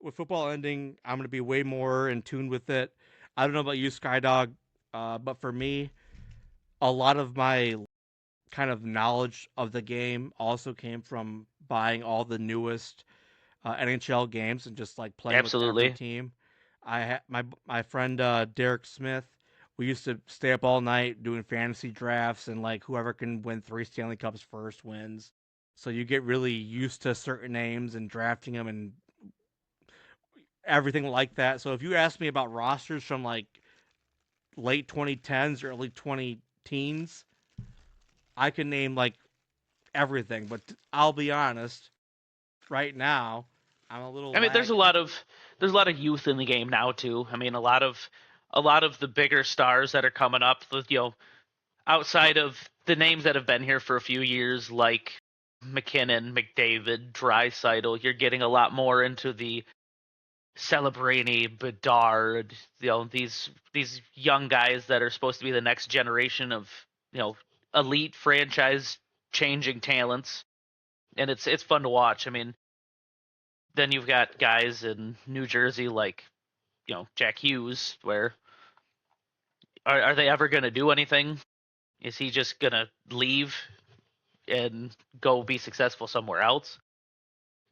with football ending, I'm gonna be way more in tune with it. I don't know about you, Skydog, but for me, a lot of my kind of knowledge of the game also came from buying all the newest NHL games and just like playing with every Absolutely. team. My friend Derek Smith. We used to stay up all night doing fantasy drafts, and like whoever can win 3 Stanley Cups first wins. So you get really used to certain names and drafting them and everything like that. So if you ask me about rosters from like late 2010s or early 20 teens, I can name like everything. But I'll be honest, right now, I'm a little I mean, laggy. there's a lot of youth in the game now too. I mean, a lot of the bigger stars that are coming up, outside of the names that have been here for a few years, like McKinnon, McDavid, Drysaitel, you're getting a lot more into the Celebrini, Bedard, these young guys that are supposed to be the next generation of you know elite franchise changing talents, and it's fun to watch. I mean, then you've got guys in New Jersey like Jack Hughes, where are they ever going to do anything? Is he just going to leave and go be successful somewhere else?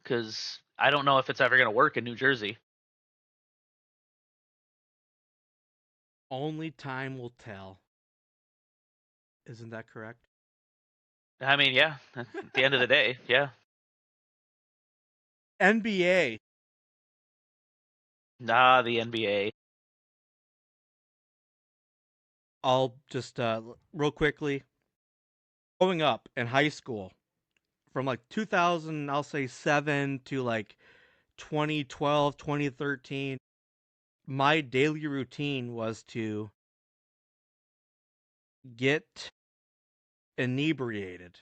Because I don't know if it's ever going to work in New Jersey. Only time will tell. Isn't that correct? I mean, yeah, at the end of the day, yeah. NBA. Nah, the NBA. I'll just real quickly. Growing up in high school, from like 2000, I'll say 7 to like 2012, 2013, my daily routine was to get inebriated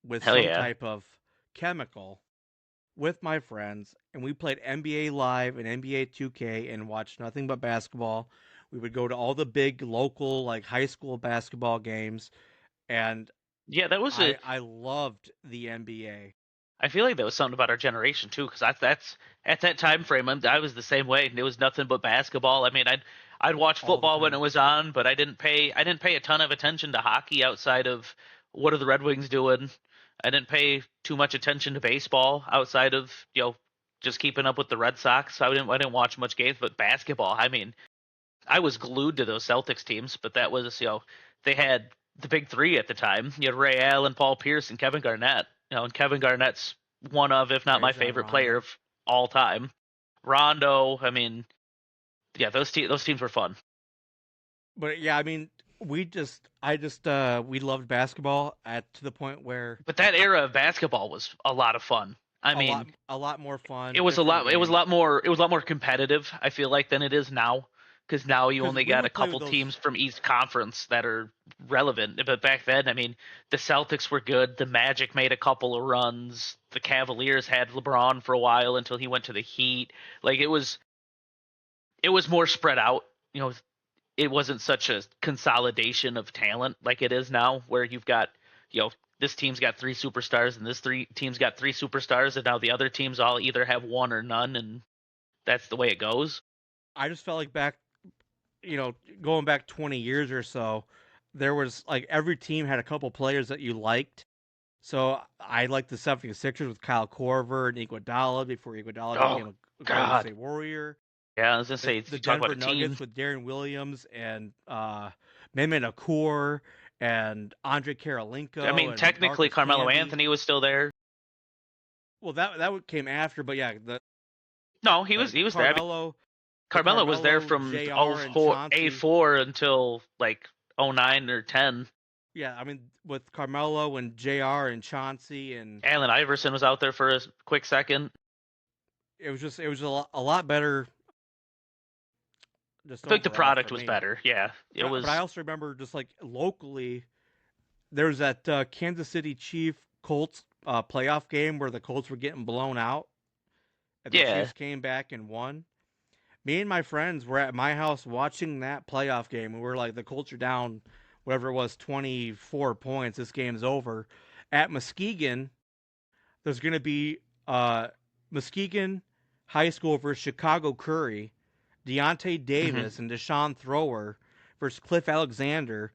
with Hell some yeah. type of chemical with my friends, and we played NBA Live and NBA 2K and watched nothing but basketball. We would go to all the big local like high school basketball games, and Yeah, that was a. I loved the NBA I feel like that was something about our generation too, because that's at that time frame. I was the same way. It was nothing but basketball. I mean, I'd watch all the football when it time. was on, but I didn't pay a ton of attention to hockey outside of what are the Red Wings doing. I didn't pay too much attention to baseball outside of just keeping up with the Red Sox. I didn't watch much games, but basketball. I mean, I was glued to those Celtics teams, but that was, they had the big three at the time. You had Ray Allen, Paul Pierce, and Kevin Garnett. And Kevin Garnett's one of, if not my Rajon favorite player Rondo. of all time. Rondo, I mean, yeah, those teams were fun. But yeah, I mean, we loved basketball at to the point where But that era of basketball was a lot of fun. I mean, a lot more it fun, was a different lot. It was a game. lot more. It was a lot more competitive. I feel like than it is now, because now you Because only we got a would play with couple those. teams from each conference that are relevant. But back then, I mean, the Celtics were good. The Magic made a couple of runs. The Cavaliers had LeBron for a while until he went to the Heat. Like it was more spread out. It wasn't such a consolidation of talent like it is now, where you've got, this team's got three superstars and this three team's got three superstars, and now the other teams all either have one or none, and that's the way it goes. I just felt like back, going back 20 years or so, there was like every team had a couple players that you liked. So I liked the 76ers with Kyle Korver and Iguodala before Iguodala Oh became a Golden God, State Warrior. yeah, I was gonna say if The you talk about Denver a team. Nuggets with Darren Williams and Mehmet Okur and Andre I Karolinko mean, and technically Marcus Carmelo Camby. Anthony was still there. Well, that came after, but yeah, No, the he was there. I mean, Carmelo, the Carmelo was there Carmelo, from Jr. and Chauncey. A4 until like 09 or 10. Yeah, I mean with Carmelo and Jr. and Chauncey, and Allen Iverson was out there for a quick second. it was a lot better just I feel like the overall for product was me. better. Yeah, it But I was. also remember just like locally, there's that Kansas City Chief Colts playoff game where the Colts were getting blown out, and the Yeah, Chiefs came back and won. Me and my friends were at my house watching that playoff game, and we were like, the Colts are down, whatever it was, 24 points. This game's over. At Muskegon, there's going to be Muskegon High School versus Chicago Curry, Deontay hmm Davis, and Deshaun Thrower versus Cliff Alexander.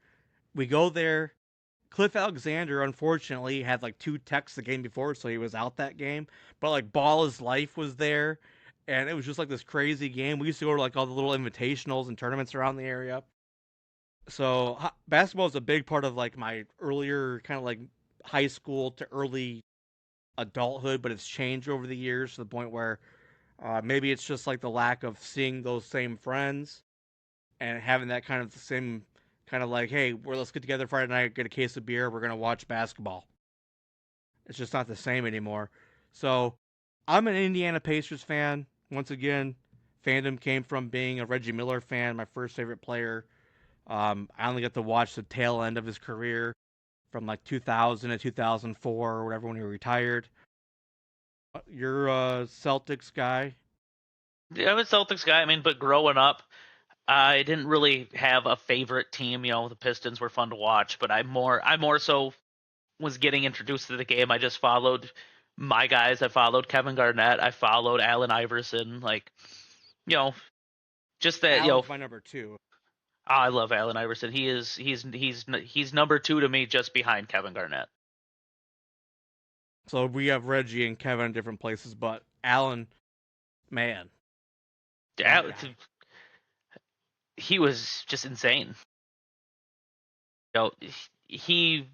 We go there. Cliff Alexander, unfortunately, had like two techs the game before, so he was out that game. But like Ball is Life was there, and it was just like this crazy game. We used to go to like all the little invitationals and tournaments around the area. So basketball is a big part of like my earlier kind of like high school to early adulthood, but it's changed over the years to the point where maybe it's just like the lack of seeing those same friends and having that kind of the same kind of like, hey, let's get together Friday night, get a case of beer, we're gonna watch basketball. It's just not the same anymore. So I'm an Indiana Pacers fan. Once again, fandom came from being a Reggie Miller fan, my first favorite player. I only got to watch the tail end of his career from like 2000 to 2004 or whatever when he retired. You're a Celtics guy. yeah, I'm a Celtics guy. I mean, but growing up, I didn't really have a favorite team. The Pistons were fun to watch, but I more so was getting introduced to the game. I just followed my guys. I followed Kevin Garnett. I followed Allen Iverson. Like, you know, just that. Allen's my number two. I love Allen Iverson. He's number two to me, just behind Kevin Garnett. So we have Reggie and Kevin in different places, but Allen, man, that guy. He was just insane. You know, he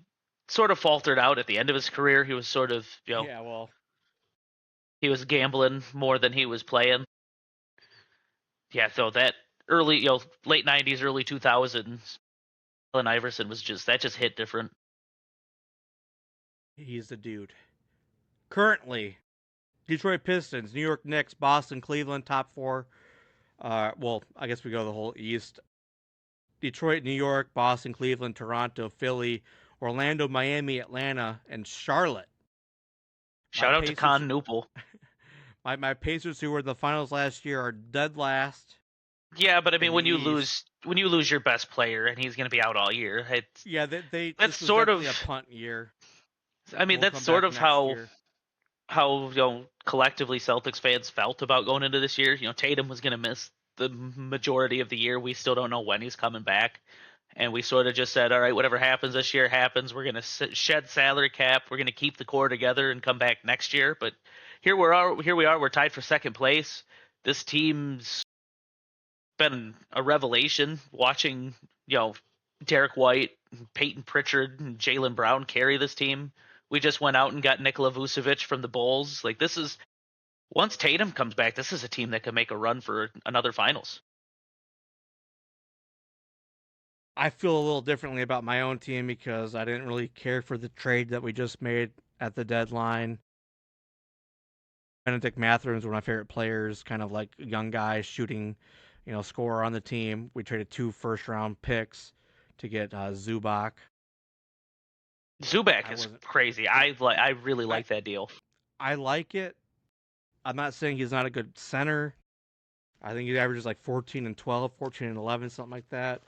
sort of faltered out at the end of his career. He was sort of, Yeah, well, he was gambling more than he was playing. Yeah, so that early, late '90s, early 2000s, Allen Iverson was just hit different. he's the dude. Currently, Detroit Pistons, New York Knicks, Boston, Cleveland, top four. Well, I guess we go the whole East. Detroit, New York, Boston, Cleveland, Toronto, Philly, Orlando, Miami, Atlanta, and Charlotte. My Shout out to Pacers, Con Newpol. my Pacers, who were in the finals last year, are dead last Yeah, but I in mean, the East. when you lose your best player and he's going to be out all year, Yeah, that's this was sort definitely of. a punt year. I mean, We'll that's come sort back of next year. how collectively Celtics fans felt about going into this year. Tatum was going to miss the majority of the year. We still don't know when he's coming back, and we sort of just said, all right, whatever happens this year happens. We're going to shed salary cap. We're going to keep the core together and come back next year. But here we are. We're tied for second place. This team's been a revelation watching, you know, Derek White, Peyton Pritchard, and Jaylen Brown carry this team. We just went out and got Nikola Vucevic from the Bulls. Like this is once Tatum comes back, this is a team that can make a run for another finals. I feel a little differently about my own team because I didn't really care for the trade that we just made at the deadline. Benedict Mathurin is one of my favorite players, kind of like a young guy shooting, scorer on the team. We traded 2 first-round picks to get Zubac. Zubac I is wasn't. crazy. I I really I like that deal. I like it. I'm not saying he's not a good center. I think he averages like 14 and 12, 14 and 11, something like that.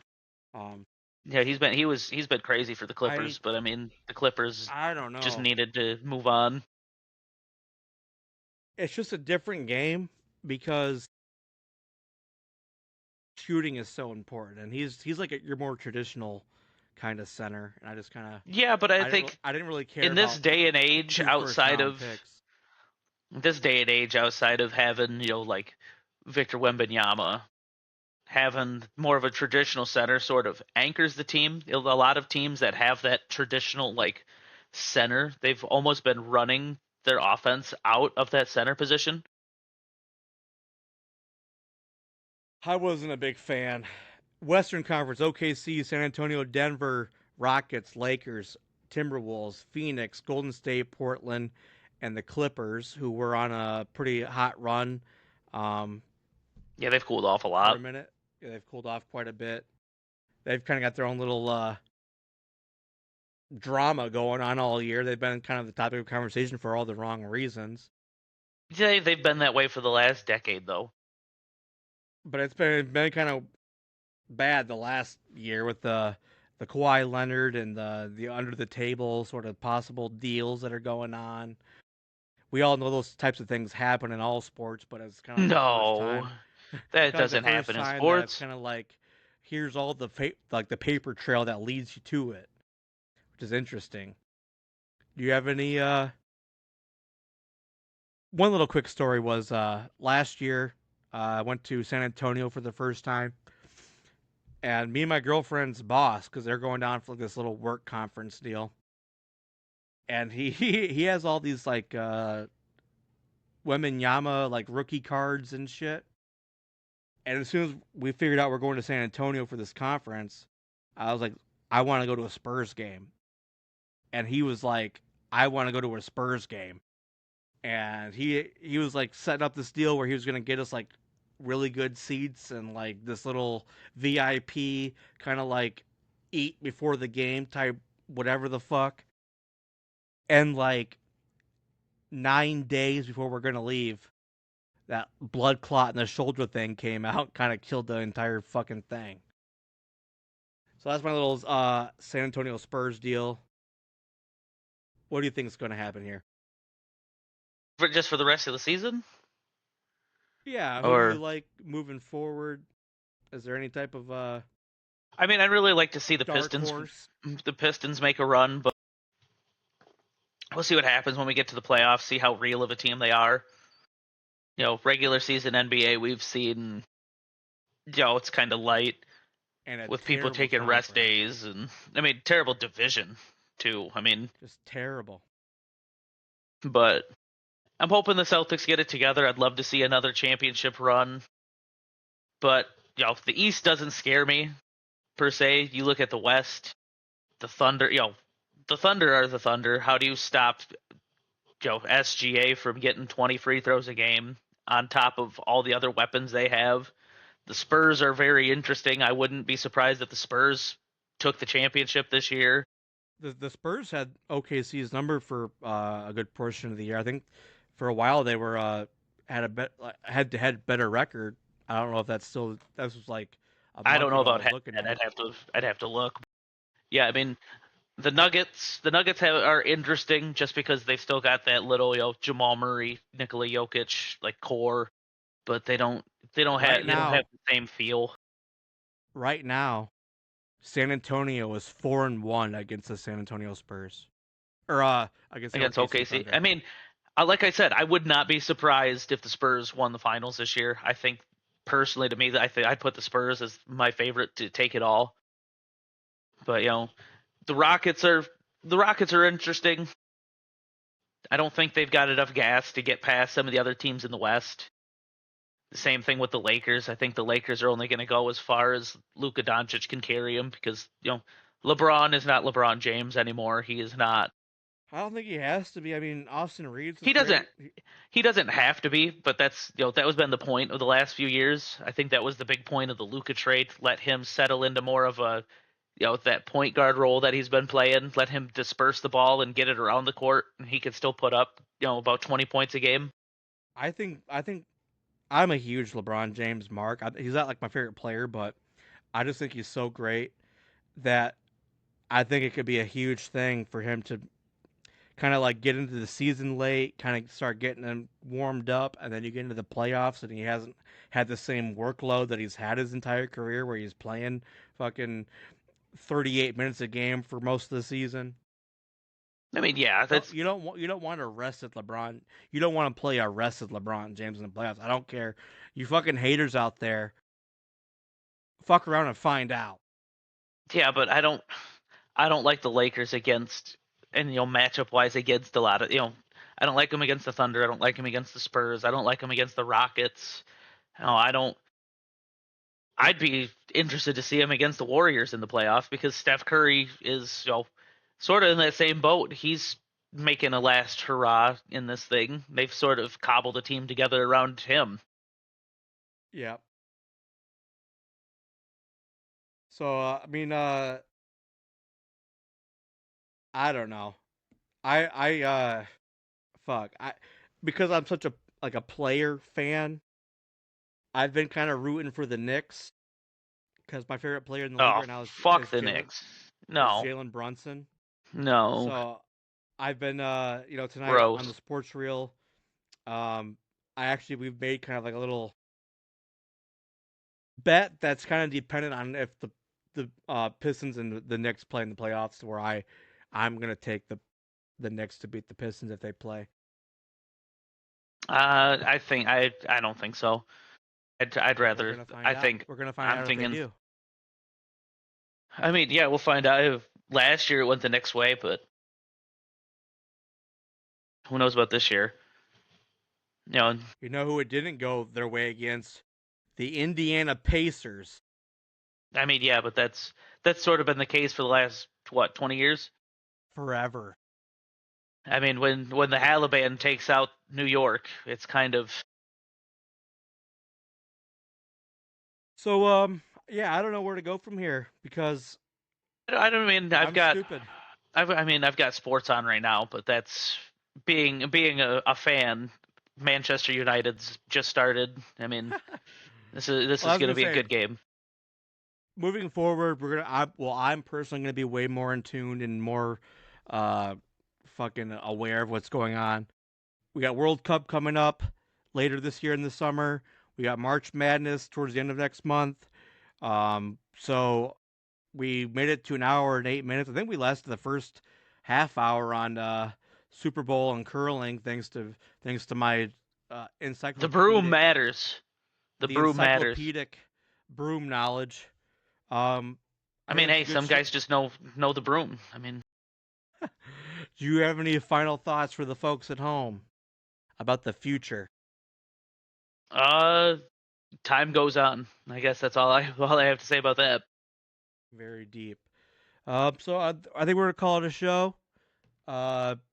Um, Yeah, he's been crazy for the I Clippers, but I mean the Clippers I don't just know. needed to move on. It's just a different game because shooting is so important, and he's like your more traditional kind of center, and I just kind of Yeah, but I think I didn't really care in this about day and age, two first outside round of picks. this day and age, outside of having like Victor Wembanyama, having more of a traditional center sort of anchors the team. A lot of teams that have that traditional like center, they've almost been running their offense out of that center position. I wasn't a big fan. Western Conference: OKC, San Antonio, Denver, Rockets, Lakers, Timberwolves, Phoenix, Golden State, Portland, and the Clippers, who were on a pretty hot run um, Yeah, they've cooled off a for a lot. minute. Yeah, they've cooled off quite a bit. They've kind of got their own little drama going on all year. They've been kind of the topic of conversation for all the wrong reasons. They've been that way for the last decade though. But it's been kind of bad the last year with the Kawhi Leonard and the under the table sort of possible deals that are going on. We all know those types of things happen in all sports, but it's kind of like the first No, time, that kind of like the doesn't first happen in time that it's sports. kind of like here's all like the paper trail that leads you to it, which is interesting. Do you have any one little quick story was last year I went to San Antonio for the first time, and me and my girlfriend's boss, because they're going down for like this little work conference deal, and he has all these like Weminyama like rookie cards and shit. And as soon as we figured out we're going to San Antonio for this conference, I was like, I want to go to a Spurs game, and he was like, I want to go to a Spurs game, and he was like setting up this deal where he was gonna get us like really good seats and like this little VIP kind of like eat before the game type whatever the fuck. And like 9 days before we're gonna leave, that blood clot in the shoulder thing came out, kind of killed the entire fucking thing. So that's my little San Antonio Spurs deal. What do you think is going to happen here? For just for the rest of the season, Yeah, who do you or like moving forward? Is there any type of I mean, I'd really like to see dark horse? the Pistons make a run, but we'll see what happens when we get to the playoffs. See how real of a team they are. Regular season NBA, we've seen, it's kind of light And a with people terrible taking rest conference. days, and I mean, terrible division too. I mean, Just terrible. but I'm hoping the Celtics get it together. I'd love to see another championship run, but the East doesn't scare me per se. You look at the West, the Thunder. The Thunder are the Thunder. How do you stop SGA from getting 20 free throws a game on top of all the other weapons they have? The Spurs are very interesting. I wouldn't be surprised if the Spurs took the championship this year. The Spurs had OKC's number for a good portion of the year. I think for a while they were had a head to head better record. I don't know if that's still that was like a I don't month know ago I about was head. looking at. I'd have to look. Yeah, I mean the Nuggets are interesting just because they've still got that little Jamal Murray, Nikola Jokic like core, but Right they don't have now, the same feel right now, San Antonio is 4-1 against the San Antonio Spurs. Or against the against OKC OKC. I Thunder. mean, like I said, I would not be surprised if the Spurs won the finals this year. I think personally, to me, I think I'd put the Spurs as my favorite to take it all. But the Rockets are the Rockets are interesting. I don't think they've got enough gas to get past some of the other teams in the West. The same thing with the Lakers. I think the Lakers are only going to go as far as Luka Doncic can carry them because LeBron is not LeBron James anymore. He is not. I don't think he has to be. I mean, Austin Reeves is He doesn't. great. He doesn't have to be, but that's that was been the point of the last few years. I think that was the big point of the Luka trade. Let him settle into more of a that point guard role that he's been playing. Let him disperse the ball and get it around the court, and he could still put up about 20 points a game. I think I'm a huge LeBron James mark. He's not like my favorite player, but I just think he's so great that I think it could be a huge thing for him to kind of like get into the season late, kind of start getting him warmed up, and then you get into the playoffs and he hasn't had the same workload that he's had his entire career, where he's playing fucking 38 minutes a game for most of the season. I mean, yeah, that's You don't want to rested LeBron. You don't want to play a rested LeBron James in the playoffs. I don't care. You fucking haters out there, fuck around and find out. yeah, but I don't like the Lakers against and matchup wise against a lot of I don't like them against the Thunder. I don't like them against the Spurs. I don't like them against the Rockets. No, I don't. I'd be interested to see him against the Warriors in the playoffs because Steph Curry is sort of in that same boat. He's making a last hurrah in this thing. They've sort of cobbled a team together around him. Yeah. So I mean, I don't know. I fuck. I Because I'm such a like a player fan. I've been kind of rooting for the Knicks because my favorite player in the league Oh, right now fuck the Knicks. Is No, Jalen Brunson. no, So I've been tonight on the gross. sports reel. We've made kind of like a little bet that's kind of dependent on if the Pistons and the Knicks play in the playoffs. Where I'm gonna take the Knicks to beat the Pistons if they play. I don't think so. I'd Well, we're rather. gonna find I out. think We're gonna find I'm out if they thinking. do. I mean, yeah, we'll find out. If last year it went the next way, but who knows about this year? You know, You know who it didn't go their way against? The Indiana Pacers. I mean, yeah, but that's sort of been the case for the last 20 years. Forever. I mean, when the Taliban takes out New York, it's kind of. So yeah, I don't know where to go from here because I don't mean I'm stupid. I've got sports on right now, but that's being a fan. Manchester United's just started. I mean, this Well, I is was going to gonna be a say, good game. moving forward, I'm personally gonna be way more in tune and more uh fucking aware of what's going on. We got World Cup coming up later this year in the summer. We got March Madness towards the end of next month. So we made it to an hour and 8 minutes. I think we lasted the first half hour on Super Bowl and curling, thanks to my The broom encyclopedic matters. The the broom matters. encyclopedic broom knowledge. Um, I I think mean, it's a hey, good some show. guys just know the broom. I mean, Do you have any final thoughts for the folks at home about the future? uh, time goes on. I guess that's all I have to say about that. Very deep. I think we're gonna call it a show.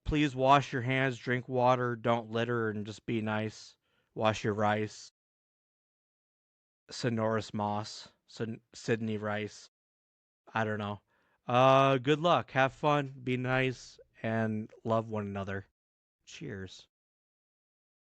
Please wash your hands, drink water, don't litter, and just be nice. Wash your rice. Sonoris Moss. Sydney Rice. I don't know. Good luck. Have fun. Be nice and love one another. Cheers.